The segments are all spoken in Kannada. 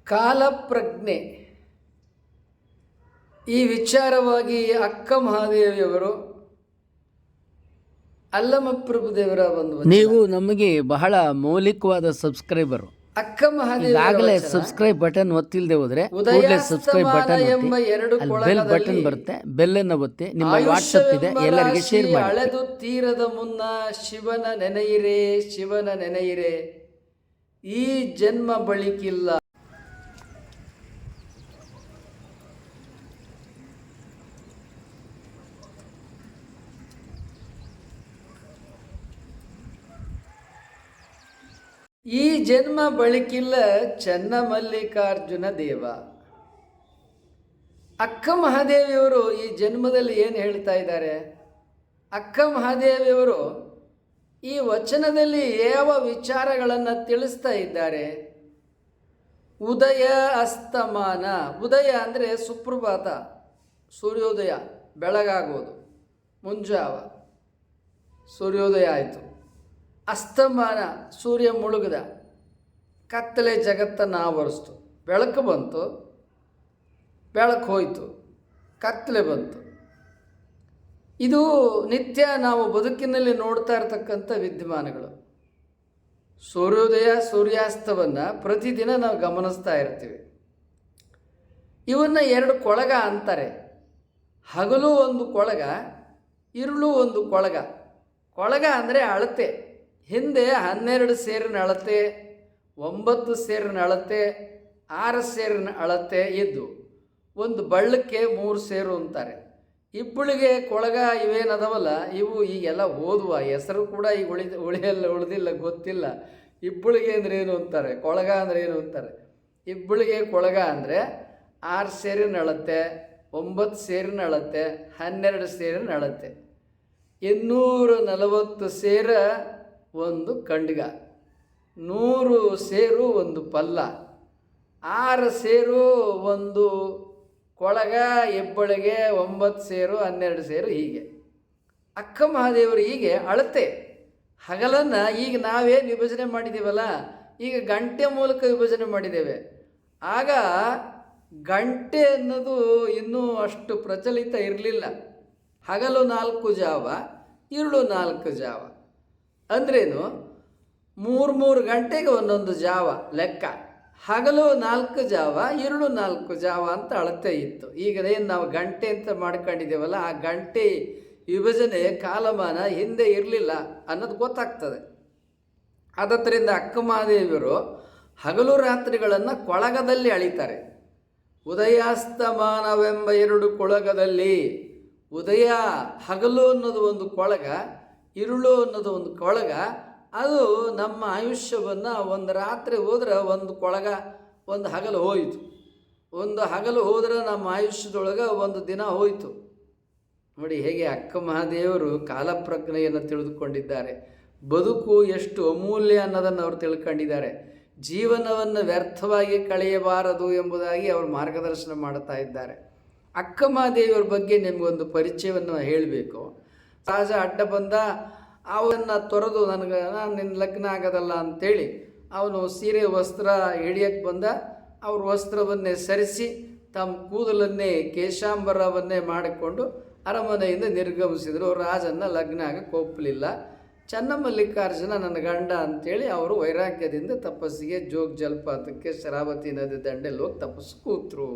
ಕಾಲಪ್ರಜ್ಞೆ ಈ ವಿಚಾರವಾಗಿ ಅಕ್ಕ ಮಹಾದೇವಿಯವರು ಅಲ್ಲಮಪ್ರಭುದೇವರ ಒಂದು ನೀವು ನಮಗೆ ಬಹಳ ಮೌಲಿಕವಾದ ಸಬ್ಸ್ಕ್ರೈಬರ್. ಅಕ್ಕ ಮಹಾದೇವಿ ಆಗಲೇ ಸಬ್ಸ್ಕ್ರೈಬ್ ಬಟನ್ ಒತ್ತಿಲ್ಲದೆ ಹೋದ್ರೆ ಕೂಡಲೇ ಸಬ್ಸ್ಕ್ರೈಬ್ ಬಟನ್ ಎಂಬ ಎರಡು ಬೆಲ್ ಬಟನ್ ಬರುತ್ತೆ, ಬೆಲ್ ಅನ್ನು ಒತ್ತಿ. ನಿಮ್ಮ ವಾಟ್ಸ್ಆಪ್ ಇದೆ, ಎಲ್ಲರಿಗೆ ಶೇರ್ ಮಾಡಿ. ಅಳೆದು ತೀರದ ಮುನ್ನ ಶಿವನ ನೆನೆಯಿರೆ, ಶಿವನ ನೆನೆಯಿರೆ, ಈ ಜನ್ಮ ಬಳಿಕಿಲ್ಲ. ಈ ಜನ್ಮ ಬಳಿಕಿಲ್ಲ ಚನ್ನಮಲ್ಲಿಕಾರ್ಜುನ ದೇವ. ಅಕ್ಕ ಮಹಾದೇವಿಯವರು ಈ ಜನ್ಮದಲ್ಲಿ ಏನು ಹೇಳ್ತಾ ಇದ್ದಾರೆ? ಅಕ್ಕ ಮಹಾದೇವಿಯವರು ಈ ವಚನದಲ್ಲಿ ಯಾವ ವಿಚಾರಗಳನ್ನು ತಿಳಿಸ್ತಾ ಇದ್ದಾರೆ? ಉದಯ ಅಸ್ತಮಾನ. ಉದಯ ಅಂದರೆ ಸುಪ್ರಭಾತ, ಸೂರ್ಯೋದಯ, ಬೆಳಗಾಗೋದು, ಮುಂಜಾವ ಸೂರ್ಯೋದಯ ಆಯಿತು. ಅಸ್ತಮಾನ, ಸೂರ್ಯ ಮುಳುಗದ, ಕತ್ತಲೆ ಜಗತ್ತನ್ನು ಆವರಿಸ್ತು. ಬೆಳಕು ಬಂತು, ಬೆಳಕು ಹೋಯಿತು, ಕತ್ತಲೆ ಬಂತು. ಇದು ನಿತ್ಯ ನಾವು ಬದುಕಿನಲ್ಲಿ ನೋಡ್ತಾ ಇರತಕ್ಕಂಥ ವಿದ್ಯಮಾನಗಳು. ಸೂರ್ಯೋದಯ ಸೂರ್ಯಾಸ್ತವನ್ನು ಪ್ರತಿದಿನ ನಾವು ಗಮನಿಸ್ತಾ ಇರ್ತೀವಿ. ಇವನ್ನು ಎರಡು ಕೊಳಗ ಅಂತಾರೆ. ಹಗಲು ಒಂದು ಕೊಳಗ, ಇರುಳು ಒಂದು ಕೊಳಗ. ಕೊಳಗ ಅಂದರೆ ಅಳತೆ. ಹಿಂದೆ 12 ಸೇರಿನ ಅಳತೆ, 9 ಸೇರಿನ ಅಳತೆ, 6 ಸೇರಿನ ಅಳತೆ ಇದ್ದು, ಒಂದು ಬಳ್ಳಕ್ಕೆ 3 ಸೇರು ಅಂತಾರೆ. ಇಬ್ಬಳಿಗೆ ಕೊಳಗ ಇವೇನದವಲ್ಲ, ಇವು ಈಗೆಲ್ಲ ಓದುವ ಹೆಸರು ಕೂಡ ಈಗ ಉಳಿದಿಲ್ಲ, ಗೊತ್ತಿಲ್ಲ. ಇಬ್ಬಳಿಗೆ ಅಂದರೆ ಏನು ಅಂತಾರೆ, ಕೊಳಗ ಅಂದರೆ ಏನು ಅಂತಾರೆ. ಇಬ್ಬಳಿಗೆ ಕೊಳಗ ಅಂದರೆ 6 ಸೇರಿನ ಅಳತೆ, 9 ಸೇರಿನ ಅಳತೆ, 12 ಸೇರಿನ ಅಳತೆ, 240 ಸೇರ ಒಂದು ಕಂಡ್ಗ, 100 ಸೇರು ಒಂದು ಪಲ್ಲ, 6 ಸೇರು ಒಂದು ಕೊಳಗ, ಹೆಬ್ಬಳಿಗೆ 9 ಸೇರು, 12 ಸೇರು, ಹೀಗೆ ಅಕ್ಕ ಮಹಾದೇವರು ಹೀಗೆ ಅಳತೆ. ಹಗಲನ್ನು ಈಗ ನಾವೇನು ವಿಭಜನೆ ಮಾಡಿದ್ದೀವಲ್ಲ, ಈಗ ಗಂಟೆ ಮೂಲಕ ವಿಭಜನೆ ಮಾಡಿದ್ದೇವೆ. ಆಗ ಗಂಟೆ ಅನ್ನೋದು ಇನ್ನೂ ಅಷ್ಟು ಪ್ರಚಲಿತ ಇರಲಿಲ್ಲ. ಹಗಲು 4 ಜಾವ, ಇರುಳು 4 ಜಾವ. ಅಂದ್ರೇನು? 3 ಗಂಟೆಗೆ ಒಂದೊಂದು ಜಾವ ಲೆಕ್ಕ. ಹಗಲು 4 ಜಾವ, ಇರುಳು 4 ಜಾವ ಅಂತ ಅಳತೆ ಇತ್ತು. ಈಗ ಏನು ನಾವು ಗಂಟೆ ಅಂತ ಮಾಡ್ಕೊಂಡಿದ್ದೇವಲ್ಲ, ಆ ಗಂಟೆ ವಿಭಜನೆ ಕಾಲಮಾನ ಹಿಂದೆ ಇರಲಿಲ್ಲ ಅನ್ನೋದು ಗೊತ್ತಾಗ್ತದೆ. ಆದ್ದರಿಂದ ಅಕ್ಕ ಮಹಾದೇವಿಯವರು ಹಗಲು ರಾತ್ರಿಗಳನ್ನು ಕೊಳಗದಲ್ಲಿ ಅಳಿತಾರೆ. ಉದಯಾಸ್ತಮಾನವೆಂಬ 2 ಕೊಳಗದಲ್ಲಿ, ಉದಯ ಹಗಲು ಅನ್ನೋದು ಒಂದು ಕೊಳಗ, ಇರುಳು ಅನ್ನೋದು ಒಂದು ಕೊಳಗ. ಅದು ನಮ್ಮ ಆಯುಷ್ಯವನ್ನು ಒಂದು ರಾತ್ರಿ ಹೋದ್ರೆ ಒಂದು ಕೊಳಗ, ಒಂದು ಹಗಲು ಹೋಯಿತು. ಒಂದು ಹಗಲು ಹೋದ್ರೆ ನಮ್ಮ ಆಯುಷ್ಯದೊಳಗೆ ಒಂದು ದಿನ ಹೋಯಿತು. ನೋಡಿ ಹೇಗೆ ಅಕ್ಕ ಮಹಾದೇವರು ಕಾಲಪ್ರಜ್ಞೆಯನ್ನು ತಿಳಿದುಕೊಂಡಿದ್ದಾರೆ. ಬದುಕು ಎಷ್ಟು ಅಮೂಲ್ಯ ಅನ್ನೋದನ್ನು ಅವರು ತಿಳ್ಕೊಂಡಿದ್ದಾರೆ. ಜೀವನವನ್ನು ವ್ಯರ್ಥವಾಗಿ ಕಳೆಯಬಾರದು ಎಂಬುದಾಗಿ ಅವರು ಮಾರ್ಗದರ್ಶನ ಮಾಡ್ತಾ ಇದ್ದಾರೆ. ಅಕ್ಕ ಮಹಾದೇವಿಯವ್ರ ಬಗ್ಗೆ ನಿಮಗೊಂದು ಪರಿಚಯವನ್ನು ಹೇಳಬೇಕು. ರಾಜ ಅಡ್ಡ ಬಂದ, ಅವನ್ನ ತೊರೆದು ನಾನು ನಿನ್ನ ಲಗ್ನ ಆಗೋದಲ್ಲ ಅಂಥೇಳಿ ಅವನು ಸೀರೆ ವಸ್ತ್ರ ಹಿಡಿಯಕ್ಕೆ ಬಂದ. ಅವ್ರ ವಸ್ತ್ರವನ್ನೇ ಸರಿಸಿ ತಮ್ಮ ಕೂದಲನ್ನೇ ಕೇಶಾಂಬರವನ್ನೇ ಮಾಡಿಕೊಂಡು ಅರಮನೆಯಿಂದ ನಿರ್ಗಮಿಸಿದರು. ರಾಜನ ಲಗ್ನ ಆಗಕ್ಕೆ ಒಪ್ಪಲಿಲ್ಲ. ಚನ್ನಮಲ್ಲಿಕಾರ್ಜುನ ನನ್ನ ಗಂಡ ಅಂಥೇಳಿ ಅವರು ವೈರಾಗ್ಯದಿಂದ ತಪಸ್ಸಿಗೆ ಜೋಗ ಜಲಪಾತಕ್ಕೆ ಶರಾವತಿ ನದಿ ದಂಡೆಲ್ಲಿ ಹೋಗಿ ತಪಸ್ಸು ಕೂತರು.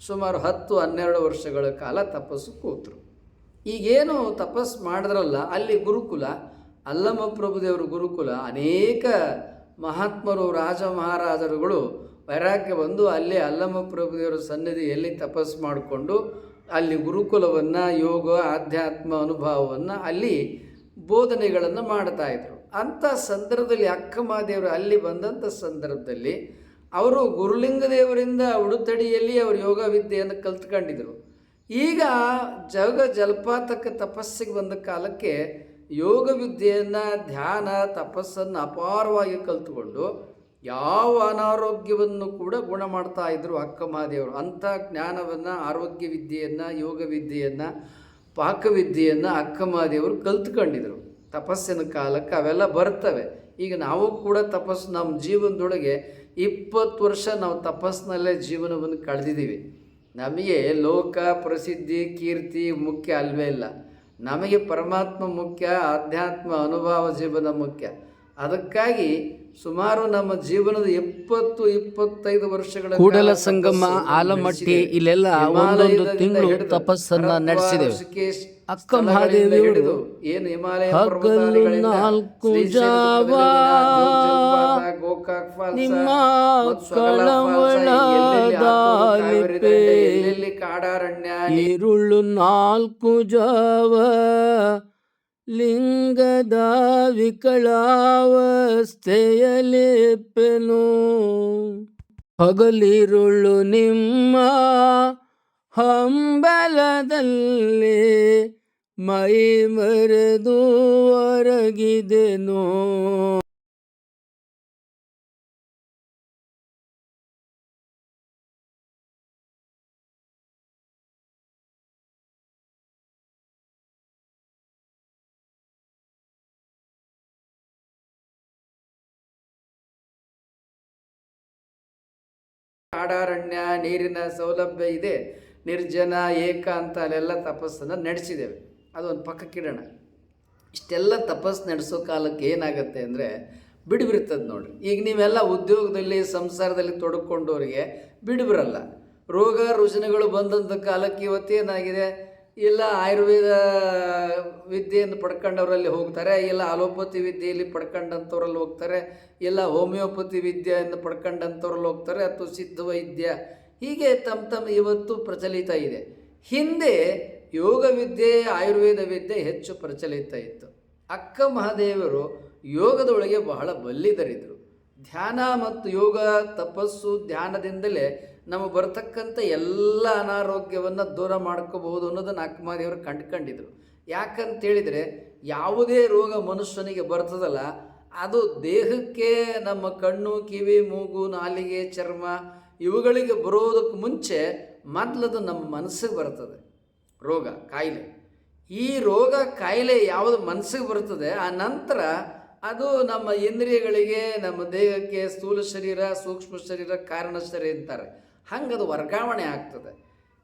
ಸುಮಾರು 10-12 ವರ್ಷಗಳ ಕಾಲ ತಪಸ್ಸು ಕೂತರು. ಈಗೇನು ತಪಸ್ಸು ಮಾಡಿದ್ರಲ್ಲ, ಅಲ್ಲಿ ಗುರುಕುಲ, ಅಲ್ಲಮಪ್ರಭುದೇವರು ಗುರುಕುಲ, ಅನೇಕ ಮಹಾತ್ಮರು, ರಾಜ ಮಹಾರಾಜರುಗಳು ವೈರಾಗ್ಯ ಬಂದು ಅಲ್ಲಿ ಅಲ್ಲಮಪ್ರಭುದೇವರ ಸನ್ನಿಧಿಯಲ್ಲಿ ತಪಸ್ಸು ಮಾಡಿಕೊಂಡು ಅಲ್ಲಿ ಗುರುಕುಲವನ್ನು, ಯೋಗ, ಆಧ್ಯಾತ್ಮ ಅನುಭವವನ್ನು ಅಲ್ಲಿ ಬೋಧನೆಗಳನ್ನು ಮಾಡ್ತಾಯಿದ್ರು. ಅಂಥ ಸಂದರ್ಭದಲ್ಲಿ ಅಕ್ಕ ಮಹಾದೇವರು ಅಲ್ಲಿ ಬಂದಂಥ ಸಂದರ್ಭದಲ್ಲಿ ಅವರು ಗುರುಲಿಂಗದೇವರಿಂದ ಉಡುತಡಿಯಲ್ಲಿ ಅವರು ಯೋಗ ವಿದ್ಯೆಯನ್ನು ಕಲ್ತ್ಕೊಂಡಿದ್ರು. ಈಗ ಜಗ ಜಲಪಾತಕ್ಕೆ ತಪಸ್ಸಿಗೆ ಬಂದ ಕಾಲಕ್ಕೆ ಯೋಗ ವಿದ್ಯೆಯನ್ನು, ಧ್ಯಾನ, ತಪಸ್ಸನ್ನು ಅಪಾರವಾಗಿ ಕಲ್ತುಕೊಂಡು ಯಾವ ಅನಾರೋಗ್ಯವನ್ನು ಕೂಡ ಗುಣ ಮಾಡ್ತಾ ಇದ್ದರು ಅಕ್ಕ ಮಹಾದೇವರು. ಅಂಥ ಜ್ಞಾನವನ್ನು, ಆರೋಗ್ಯ ವಿದ್ಯೆಯನ್ನು, ಯೋಗ ವಿದ್ಯೆಯನ್ನು, ಪಾಕವಿದ್ಯೆಯನ್ನು ಅಕ್ಕ ಮಹಾದೇವರು ಕಲ್ತ್ಕೊಂಡಿದ್ರು. ತಪಸ್ಸಿನ ಕಾಲಕ್ಕೆ ಅವೆಲ್ಲ ಬರ್ತವೆ. ಈಗ ನಾವು ಕೂಡ ತಪಸ್ಸು ನಮ್ಮ ಜೀವನದೊಳಗೆ 20 ವರ್ಷ ನಾವು ತಪಸ್ಸಿನಲ್ಲೇ ಜೀವನವನ್ನು ಕಳೆದಿದ್ದೀವಿ. ನಮಗೆ ಲೋಕ ಪ್ರಸಿದ್ಧಿ ಕೀರ್ತಿ ಮುಖ್ಯ ಅಲ್ವೇ ಇಲ್ಲ. ನಮಗೆ ಪರಮಾತ್ಮ ಮುಖ್ಯ, ಆಧ್ಯಾತ್ಮ ಅನುಭವ ಜೀವನ ಮುಖ್ಯ. ಅದಕ್ಕಾಗಿ ಸುಮಾರು ನಮ್ಮ ಜೀವನದ 20-25 ವರ್ಷಗಳ ಕೂಡಲ ಸಂಗಮ, ಆಲಮಟ್ಟಿ ಇಲ್ಲೆಲ್ಲ ಒಂದೊಂದು ತಿಂಗಳು ತಪಸ್ಸನ್ನ ನಡೆಸಿದೆವು. ಅಕ್ಕ ಮಹಾದೇವಿಯವರು ಏನು ಹಿಮಾಲಯ ಹಗಲು 4 ಜಾವ ನಿಮ್ಮ ಕಳವಳದಾಲಿಪೆ ಕಾಡಾರಣ್ಯ ഇരുಳು 4 ಜಾವ ಲಿಂಗದ ವಿಕಳಾವಸ್ಥೆಯಲೆಪ್ಪೆನು ಹಗಲಿರುಳು ನಿಮ್ಮ ಹಂಬಲದಲ್ಲಿ ಮೈ ಮರೆದು ಹೊರಗಿದೆನು. ಕಾಡಾರಣ್ಯ, ನೀರಿನ ಸೌಲಭ್ಯ ಇದೆ, ನಿರ್ಜನ ಏಕಾಂತ ಅಲ್ಲೆಲ್ಲ ತಪಸ್ಸನ್ನು ನಡೆಸಿದ್ದೇವೆ. ಅದೊಂದು ಪಕ್ಕಕ್ಕಿಡೋಣ. ಇಷ್ಟೆಲ್ಲ ತಪಸ್ಸು ನಡೆಸೋ ಕಾಲಕ್ಕೆ ಏನಾಗುತ್ತೆ ಅಂದರೆ ಬಿಡುಬಿರ್ತದೆ ನೋಡ್ರಿ. ಈಗ ನೀವೆಲ್ಲ ಉದ್ಯೋಗದಲ್ಲಿ ಸಂಸಾರದಲ್ಲಿ ತೊಡಕೊಂಡವರಿಗೆ ಬಿಡುಬಿರಲ್ಲ. ರೋಗ ರುಜಿನಗಳು ಬಂದಂಥ ಕಾಲಕ್ಕೆ ಇವತ್ತೇನಾಗಿದೆ, ಇಲ್ಲ ಆಯುರ್ವೇದ ವಿದ್ಯೆಯನ್ನು ಪಡ್ಕೊಂಡವರಲ್ಲಿ ಹೋಗ್ತಾರೆ, ಇಲ್ಲ ಅಲೋಪತಿ ವಿದ್ಯೆಯಲ್ಲಿ ಪಡ್ಕೊಂಡಂಥವ್ರಲ್ಲಿ ಹೋಗ್ತಾರೆ, ಇಲ್ಲ ಹೋಮಿಯೋಪತಿ ವಿದ್ಯೆಯನ್ನು ಪಡ್ಕೊಂಡಂಥವ್ರಲ್ಲಿ ಹೋಗ್ತಾರೆ, ಅಥವಾ ಸಿದ್ಧ ವೈದ್ಯ, ಹೀಗೆ ತಮ್ಮ ಇವತ್ತು ಪ್ರಚಲಿತ ಇದೆ. ಹಿಂದೆ ಯೋಗ ವಿದ್ಯೆ, ಆಯುರ್ವೇದ ವಿದ್ಯೆ ಹೆಚ್ಚು ಪ್ರಚಲಿತ ಇತ್ತು. ಅಕ್ಕ ಮಹಾದೇವರು ಯೋಗದೊಳಗೆ ಬಹಳ ಬಲ್ಲಿದರಿದ್ದರು. ಧ್ಯಾನ ಮತ್ತು ಯೋಗ, ತಪಸ್ಸು, ಧ್ಯಾನದಿಂದಲೇ ನಮಗೆ ಬರ್ತಕ್ಕಂಥ ಎಲ್ಲ ಅನಾರೋಗ್ಯವನ್ನು ದೂರ ಮಾಡ್ಕೋಬಹುದು ಅನ್ನೋದನ್ನು ಅಕ್ಕ ಮಹಾದೇವರು ಕಂಡುಕೊಂಡಿದ್ರು. ಯಾಕಂತೇಳಿದರೆ ಯಾವುದೇ ರೋಗ ಮನುಷ್ಯನಿಗೆ ಬರ್ತದಲ್ಲ, ಅದು ದೇಹಕ್ಕೆ, ನಮ್ಮ ಕಣ್ಣು, ಕಿವಿ, ಮೂಗು, ನಾಲಿಗೆ, ಚರ್ಮ ಇವುಗಳಿಗೆ ಬರೋದಕ್ಕೆ ಮುಂಚೆ ಮೊದಲದು ನಮ್ಮ ಮನಸ್ಸಿಗೆ ಬರ್ತದೆ ರೋಗ, ಕಾಯಿಲೆ. ಈ ರೋಗ ಕಾಯಿಲೆ ಯಾವುದು ಮನಸ್ಸಿಗೆ ಬರ್ತದೆ, ಆ ನಂತರ ಅದು ನಮ್ಮ ಇಂದ್ರಿಯಗಳಿಗೆ, ನಮ್ಮ ದೇಹಕ್ಕೆ, ಸ್ಥೂಲ ಶರೀರ, ಸೂಕ್ಷ್ಮ ಶರೀರ, ಕಾರಣ ಶರೀರ ಅಂತಾರೆ, ಹಂಗೆ ಅದು ವರ್ಗಾವಣೆ ಆಗ್ತದೆ.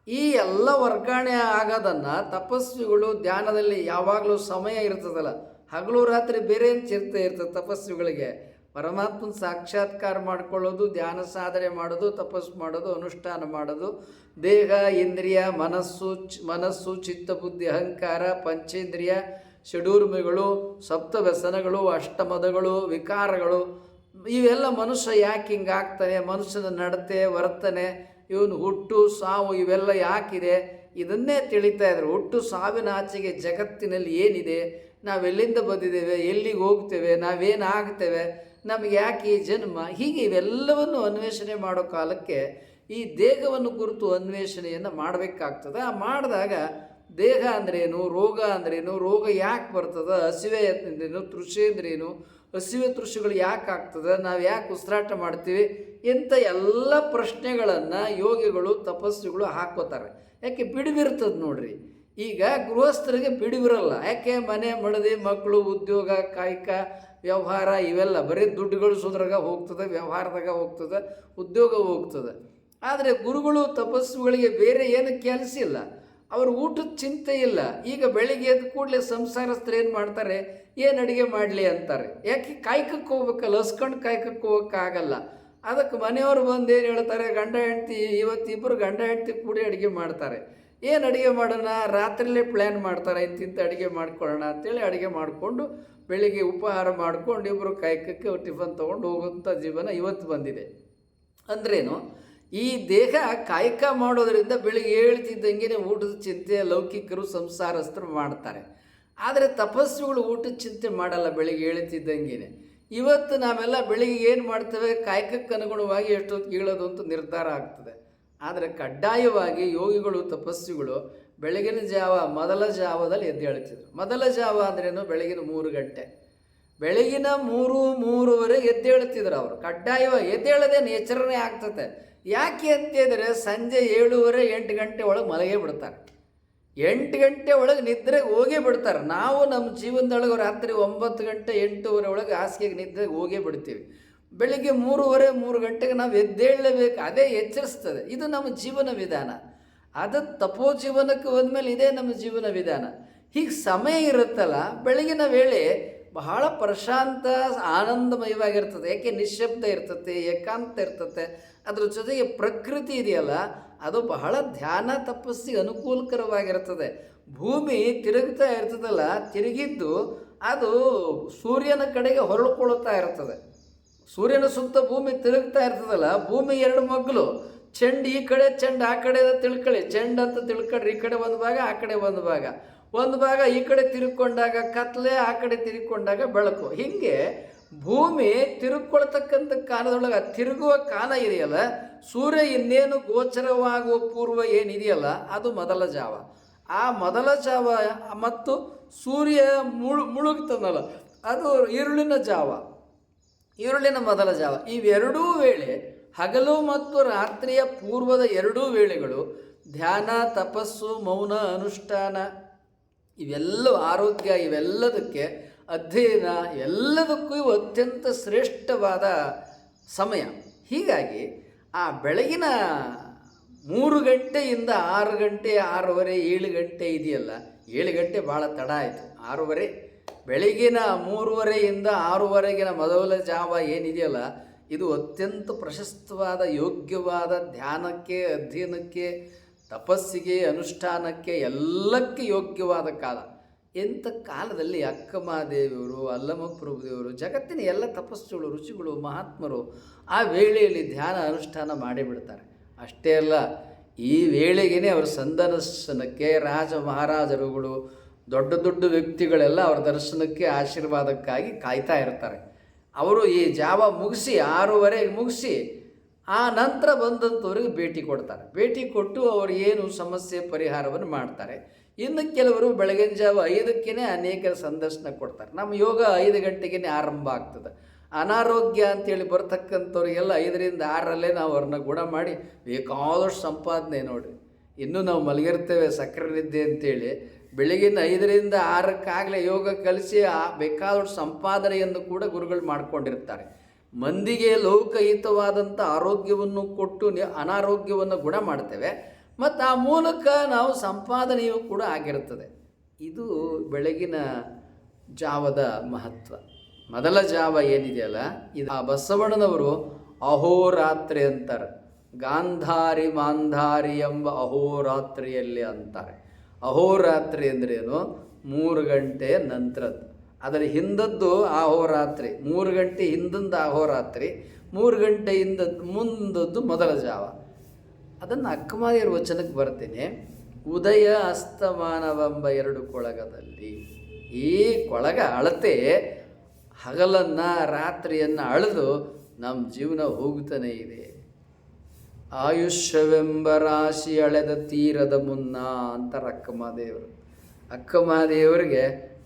ಈ ಎಲ್ಲ ವರ್ಗಾವಣೆ ಆಗೋದನ್ನು ತಪಸ್ವಿಗಳು ಧ್ಯಾನದಲ್ಲಿ ಯಾವಾಗಲೂ ಸಮಯ ಇರ್ತದಲ್ಲ, ಹಗಲು ರಾತ್ರಿ ಬೇರೆ ಇರ್ತದೆ ತಪಸ್ವಿಗಳಿಗೆ. ಪರಮಾತ್ಮನ ಸಾಕ್ಷಾತ್ಕಾರ ಮಾಡ್ಕೊಳ್ಳೋದು, ಧ್ಯಾನ ಸಾಧನೆ ಮಾಡೋದು, ತಪಸ್ಸು ಮಾಡೋದು, ಅನುಷ್ಠಾನ ಮಾಡೋದು, ದೇಹ, ಇಂದ್ರಿಯ, ಮನಸ್ಸು, ಚಿತ್ತ, ಬುದ್ಧಿ, ಅಹಂಕಾರ, ಪಂಚೇಂದ್ರಿಯ, ಷಡೂರ್ಮಿಗಳು, ಸಪ್ತ ವ್ಯಸನಗಳು, ಅಷ್ಟಮದಗಳು, ವಿಕಾರಗಳು, ಇವೆಲ್ಲ ಮನುಷ್ಯ ಯಾಕೆ ಹಿಂಗಾಗ್ತಾನೆ, ಮನುಷ್ಯನ ನಡತೆ, ವರ್ತನೆ, ಇವನು ಹುಟ್ಟು ಸಾವು ಇವೆಲ್ಲ ಯಾಕಿದೆ, ಇದನ್ನೇ ತಿಳಿತಾ ಇದ್ರು. ಹುಟ್ಟು ಸಾವಿನ ಆಚೆಗೆ ಜಗತ್ತಿನಲ್ಲಿ ಏನಿದೆ, ನಾವೆಲ್ಲಿಂದ ಬಂದಿದ್ದೇವೆ, ಎಲ್ಲಿಗೆ ಹೋಗ್ತೇವೆ, ನಾವೇನಾಗ್ತೇವೆ, ನಮಗೆ ಯಾಕೆ ಈ ಜನ್ಮ, ಹೀಗೆ ಇವೆಲ್ಲವನ್ನು ಅನ್ವೇಷಣೆ ಮಾಡೋ ಕಾಲಕ್ಕೆ ಈ ದೇಹವನ್ನು ಕುರಿತು ಅನ್ವೇಷಣೆಯನ್ನು ಮಾಡಬೇಕಾಗ್ತದೆ. ಮಾಡಿದಾಗ ದೇಹ ಅಂದ್ರೇನು, ರೋಗ ಅಂದ್ರೇನು, ರೋಗ ಯಾಕೆ ಬರ್ತದೆ, ಹಸಿವೆ ಅಂದ್ರೇನು, ತೃಷೆ ಅಂದ್ರೇನು, ಹಸಿವೆ ತೃಷಿಗಳು ಯಾಕೆ ಆಗ್ತದೆ, ನಾವು ಯಾಕೆ ಉಸಿರಾಟ ಮಾಡ್ತೀವಿ, ಇಂಥ ಎಲ್ಲ ಪ್ರಶ್ನೆಗಳನ್ನು ಯೋಗಿಗಳು, ತಪಸ್ವಿಗಳು ಹಾಕೋತಾರೆ. ಯಾಕೆ ಬಿಡುವಿರ್ತದೆ ನೋಡ್ರಿ. ಈಗ ಗೃಹಸ್ಥರಿಗೆ ಬಿಡುವಿರಲ್ಲ. ಯಾಕೆ ಮನೆ ಮಡದಿ, ಮಕ್ಕಳು, ಉದ್ಯೋಗ, ಕಾಯಕ, ವ್ಯವಹಾರ ಇವೆಲ್ಲ ಬರೀ ದುಡ್ಡುಗಳು ಸುದ್ರಾಗ ಹೋಗ್ತದೆ, ವ್ಯವಹಾರದಾಗ ಹೋಗ್ತದೆ, ಉದ್ಯೋಗ ಹೋಗ್ತದೆ. ಆದರೆ ಗುರುಗಳು, ತಪಸ್ಸುಗಳಿಗೆ ಬೇರೆ ಏನು ಕೆಲಸ ಇಲ್ಲ, ಅವ್ರ ಊಟದ ಚಿಂತೆ ಇಲ್ಲ. ಈಗ ಬೆಳಿಗ್ಗೆ ಎದ್ದ ಕೂಡಲೇ ಸಂಸಾರಸ್ಥರು ಏನು ಮಾಡ್ತಾರೆ, ಏನು ಅಡುಗೆ ಮಾಡಲಿ ಅಂತಾರೆ. ಯಾಕೆ ಕಾಯ್ಕಕ್ಕೆ ಹೋಗ್ಬೇಕಲ್ಲ, ಹಸ್ಕೊಂಡು ಕಾಯ್ಕಕ್ಕೆ ಹೋಗೋಕ್ಕಾಗಲ್ಲ. ಅದಕ್ಕೆ ಮನೆಯವರು ಬಂದು ಏನು ಹೇಳ್ತಾರೆ, ಗಂಡ ಹೆಂಡ್ತಿ ಇವತ್ತಿಬ್ಬರು ಗಂಡ ಹೆಂಡ್ತಿ ಕೂಡಿ ಅಡುಗೆ ಮಾಡ್ತಾರೆ. ಏನು ಅಡುಗೆ ಮಾಡೋಣ, ರಾತ್ರಿಲೇ ಪ್ಲ್ಯಾನ್ ಮಾಡ್ತಾರೆ, ಇಂತಿಂಥ ಅಡುಗೆ ಮಾಡ್ಕೊಳ್ಳೋಣ ಅಂತೇಳಿ ಅಡುಗೆ ಮಾಡಿಕೊಂಡು ಬೆಳಿಗ್ಗೆ ಉಪಹಾರ ಮಾಡ್ಕೊಂಡು ಇಬ್ಬರು ಕಾಯ್ಕಕ್ಕೆ ಟಿಫನ್ ತೊಗೊಂಡು ಹೋಗೋಂಥ ಜೀವನ ಇವತ್ತು ಬಂದಿದೆ. ಅಂದ್ರೇನು, ಈ ದೇಹ ಕಾಯಕ ಮಾಡೋದರಿಂದ ಬೆಳಿಗ್ಗೆ ಹೇಳ್ತಿದ್ದಂಗೆ ಊಟದ ಚಿಂತೆ ಲೌಕಿಕರು, ಸಂಸಾರಸ್ಥರು ಮಾಡ್ತಾರೆ. ಆದರೆ ತಪಸ್ವಿಗಳು ಊಟದ ಚಿಂತೆ ಮಾಡಲ್ಲ ಬೆಳಿಗ್ಗೆ ಹೇಳ್ತಿದ್ದಂಗೆ. ಇವತ್ತು ನಾವೆಲ್ಲ ಬೆಳಿಗ್ಗೆ ಏನು ಮಾಡ್ತೇವೆ, ಕಾಯಕಕ್ಕೆ ಅನುಗುಣವಾಗಿ ಎಷ್ಟೊತ್ತು ಹೇಳೋದು ಅಂತ ನಿರ್ಧಾರ ಆಗ್ತದೆ. ಆದರೆ ಕಡ್ಡಾಯವಾಗಿ ಯೋಗಿಗಳು, ತಪಸ್ವಿಗಳು ಬೆಳಗಿನ ಜಾವ ಮೊದಲ ಜಾವದಲ್ಲಿ ಎದ್ದೇಳ್ತಿದ್ರು. ಮೊದಲ ಜಾವ ಅಂದ್ರೇನು? ಬೆಳಗಿನ 3 ಗಂಟೆ. ಬೆಳಗಿನ 3-3:30 ಎದ್ದೇಳ್ತಿದ್ರು ಅವರು. ಕಡ್ಡಾಯವಾಗಿ ಎದ್ದೇಳದೆ ನೇಚರನೇ ಆಗ್ತದೆ. ಯಾಕೆ ಅಂತಿದ್ರೆ ಸಂಜೆ 7:30-8 ಗಂಟೆ ಒಳಗೆ ಮಲಗೇ ಬಿಡ್ತಾರೆ. 8 ಗಂಟೆ ಒಳಗೆ ನಿದ್ರೆಗೆ ಹೋಗೇ ಬಿಡ್ತಾರೆ. ನಾವು ನಮ್ಮ ಜೀವನದೊಳಗೆ ರಾತ್ರಿ 9 ಗಂಟೆ 8:30 ಒಳಗೆ ಹಾಸಿಗೆಗೆ ನಿದ್ರೆಗೆ ಹೋಗೇ ಬಿಡ್ತೀವಿ. ಬೆಳಿಗ್ಗೆ 3:30-3 ಗಂಟೆಗೆ ನಾವು ಎದ್ದೇಳಲೇಬೇಕು. ಅದೇ ಎಚ್ಚರಿಸ್ತದೆ. ಇದು ನಮ್ಮ ಜೀವನ ವಿಧಾನ. ಅದು ತಪೋ ಜೀವನಕ್ಕೆ ಹೋದ್ಮೇಲೆ ಇದೇ ನಮ್ಮ ಜೀವನ ವಿಧಾನ. ಹೀಗೆ ಸಮಯ ಇರುತ್ತಲ್ಲ, ಬೆಳಗಿನ ವೇಳೆ ಬಹಳ ಪ್ರಶಾಂತ ಆನಂದಮಯವಾಗಿರ್ತದೆ. ಯಾಕೆ? ನಿಶ್ಶಬ್ದ ಇರ್ತತೆ, ಏಕಾಂತ ಇರ್ತತೆ. ಅದ್ರ ಜೊತೆಗೆ ಪ್ರಕೃತಿ ಇದೆಯಲ್ಲ, ಅದು ಬಹಳ ಧ್ಯಾನ ತಪಸ್ಸಿಗೆ ಅನುಕೂಲಕರವಾಗಿರ್ತದೆ. ಭೂಮಿ ತಿರುಗ್ತಾ ಇರ್ತದಲ್ಲ, ತಿರುಗಿದ್ದು ಅದು ಸೂರ್ಯನ ಕಡೆಗೆ ಹೊರಳ್ಕೊಳ್ತಾ ಇರ್ತದೆ. ಸೂರ್ಯನ ಸುತ್ತ ಭೂಮಿ ತಿರುಗ್ತಾ ಇರ್ತದಲ್ಲ, ಭೂಮಿ 2 ಮಗ್ಲು. ಚೆಂಡು ಈ ಕಡೆ, ಚೆಂಡು ಆ ಕಡೆ ತಿಳ್ಕೊಳ್ಳಿ. ಚೆಂಡು ಅಂತ ತಿಳ್ಕೊಳ್ರಿ. ಈ ಕಡೆ ಒಂದು ಭಾಗ, ಆ ಕಡೆ ಒಂದು ಭಾಗ. ಒಂದು ಭಾಗ ಈ ಕಡೆ ತಿರುಗಿಕೊಂಡಾಗ ಕತ್ಲೆ, ಆ ಕಡೆ ತಿರುಗಿಕೊಂಡಾಗ ಬೆಳಕು. ಹೀಗೆ ಭೂಮಿ ತಿರುಗಿಕೊಳ್ತಕ್ಕಂಥ ಕಾಲದೊಳಗೆ ತಿರುಗುವ ಕಾಲ ಇದೆಯಲ್ಲ, ಸೂರ್ಯ ಇನ್ನೇನು ಗೋಚರವಾಗುವ ಪೂರ್ವ ಏನಿದೆಯಲ್ಲ, ಅದು ಮೊದಲ ಜಾವ. ಆ ಮೊದಲ ಜಾವ ಮತ್ತು ಸೂರ್ಯ ಮುಳುಗ್ತದಲ್ಲ, ಅದು ಈರುಳಿನ ಜಾವ, ಈರುಳಿನ ಮೊದಲ ಜಾವ. ಇವೆರಡೂ ವೇಳೆ, ಹಗಲು ಮತ್ತು ರಾತ್ರಿಯ ಪೂರ್ವದ 2 ವೇಳೆಗಳು ಧ್ಯಾನ, ತಪಸ್ಸು, ಮೌನ, ಅನುಷ್ಠಾನ, ಇವೆಲ್ಲ ಆರೋಗ್ಯ, ಇವೆಲ್ಲದಕ್ಕೆ ಅಧ್ಯಯನ, ಎಲ್ಲದಕ್ಕೂ ಇವು ಅತ್ಯಂತ ಶ್ರೇಷ್ಠವಾದ ಸಮಯ. ಹೀಗಾಗಿ ಆ ಬೆಳಗಿನ 3 ಗಂಟೆಯಿಂದ 6 ಗಂಟೆ, 6:30, 7 ಗಂಟೆ ಇದೆಯಲ್ಲ, 7 ಗಂಟೆ ಭಾಳ ತಡ ಆಯಿತು. 6:30 ಬೆಳಗಿನ 3:30ಯಿಂದ 6:30 ಮೊದಲ ಜಾವ ಏನಿದೆಯಲ್ಲ, ಇದು ಅತ್ಯಂತ ಪ್ರಶಸ್ತವಾದ, ಯೋಗ್ಯವಾದ ಧ್ಯಾನಕ್ಕೆ, ಅಧ್ಯಯನಕ್ಕೆ, ತಪಸ್ಸಿಗೆ, ಅನುಷ್ಠಾನಕ್ಕೆ, ಎಲ್ಲಕ್ಕೆ ಯೋಗ್ಯವಾದ ಕಾಲ. ಇಂಥ ಕಾಲದಲ್ಲಿ ಅಕ್ಕಮಹಾದೇವಿಯವರು, ಅಲ್ಲಮಪ್ರಭುದೇವರು, ಜಗತ್ತಿನ ಎಲ್ಲ ತಪಸ್ಸುಗಳು, ಋಷಿಗಳು, ಮಹಾತ್ಮರು ಆ ವೇಳೆಯಲ್ಲಿ ಧ್ಯಾನ ಅನುಷ್ಠಾನ ಮಾಡಿಬಿಡ್ತಾರೆ. ಅಷ್ಟೇ ಅಲ್ಲ, ಈ ವೇಳೆಗೇ ಅವರ ಸಂದರ್ಶನಕ್ಕೆ ರಾಜ ಮಹಾರಾಜರುಗಳು, ದೊಡ್ಡ ದೊಡ್ಡ ವ್ಯಕ್ತಿಗಳೆಲ್ಲ ಅವರ ದರ್ಶನಕ್ಕೆ, ಆಶೀರ್ವಾದಕ್ಕಾಗಿ ಕಾಯ್ತಾ ಇರ್ತಾರೆ. ಅವರು ಈ ಜಾವ ಮುಗಿಸಿ 6:30 ಮುಗಿಸಿ ಆ ನಂತರ ಬಂದಂಥವ್ರಿಗೆ ಭೇಟಿ ಕೊಡ್ತಾರೆ. ಭೇಟಿ ಕೊಟ್ಟು ಅವರು ಏನು ಸಮಸ್ಯೆ ಪರಿಹಾರವನ್ನು ಮಾಡ್ತಾರೆ. ಇನ್ನು ಕೆಲವರು ಬೆಳಗಿನ ಜಾವ 5ಕ್ಕೇ ಅನೇಕ ಸಂದರ್ಶನ ಕೊಡ್ತಾರೆ. ನಮ್ಮ ಯೋಗ 5 ಗಂಟೆಗೇ ಆರಂಭ ಆಗ್ತದೆ. ಅನಾರೋಗ್ಯ ಅಂತೇಳಿ ಬರ್ತಕ್ಕಂಥವ್ರಿಗೆಲ್ಲ 5ರಿಂದ 6ರಲ್ಲೇ ನಾವು ಅವ್ರನ್ನ ಗುಣ ಮಾಡಿ ಬೇಕಾದಷ್ಟು ಸಂಪಾದನೆ. ನೋಡಿರಿ, ಇನ್ನೂ ನಾವು ಮಲಗಿರ್ತೇವೆ ಸಕ್ಕರೆ ನಿದ್ದೆ ಅಂತೇಳಿ. ಬೆಳಗಿನ 5ರಿಂದ 6ಕ್ಕಾಗಲೇ ಯೋಗ ಕಲಿಸಿ ಬೇಕಾದಷ್ಟು ಸಂಪಾದನೆಯನ್ನು ಕೂಡ ಗುರುಗಳು ಮಾಡ್ಕೊಂಡಿರ್ತಾರೆ. ಮಂದಿಗೆ ಲೌಕಹಿತವಾದಂಥ ಆರೋಗ್ಯವನ್ನು ಕೊಟ್ಟು ಅನಾರೋಗ್ಯವನ್ನು ಗುಣ ಮಾಡ್ತೇವೆ. ಮತ್ತು ಆ ಮೂಲಕ ನಾವು ಸಂಪಾದನೆಯೂ ಕೂಡ ಆಗಿರ್ತದೆ. ಇದು ಬೆಳಗಿನ ಜಾವದ ಮಹತ್ವ. ಮೊದಲ ಜಾವ ಏನಿದೆಯಲ್ಲ, ಇದು ಆ ಬಸವಣ್ಣನವರು ಅಹೋರಾತ್ರಿ ಅಂತಾರೆ. ಗಾಂಧಾರಿ ಮಾಂಧಾರಿ ಎಂಬ ಅಹೋರಾತ್ರಿಯಲ್ಲಿ ಅಂತಾರೆ. ಅಹೋರಾತ್ರಿ ಅಂದ್ರೇನು? 3 ಗಂಟೆಯ ನಂತರದ್ದು. ಅದರ ಹಿಂದದ್ದು ಅಹೋರಾತ್ರಿ, 3 ಗಂಟೆ ಹಿಂದಿಂದ ಅಹೋರಾತ್ರಿ, 3 ಗಂಟೆ ಮುಂದದ್ದು ಮೊದಲ ಜಾವ. ಅದನ್ನು ಅಕ್ಕಮಹಾದೇವರ ವಚನಕ್ಕೆ ಬರ್ತೀನಿ. ಉದಯ ಅಸ್ತಮಾನವೆಂಬ 2 ಕೊಳಗದಲ್ಲಿ. ಈ ಕೊಳಗ ಅಳತೆ ಹಗಲನ್ನು ರಾತ್ರಿಯನ್ನು ಅಳೆದು ನಮ್ಮ ಜೀವನ ಹೋಗುತ್ತಾನೆ ಇದೆ. ಆಯುಷ್ಯವೆಂಬ ರಾಶಿ ಅಳೆದ ತೀರದ ಮುನ್ನ ಅಂತಾರೆ ಅಕ್ಕಮಹಾದೇವರು. ಅಕ್ಕಮಹಾದೇವರಿಗೆ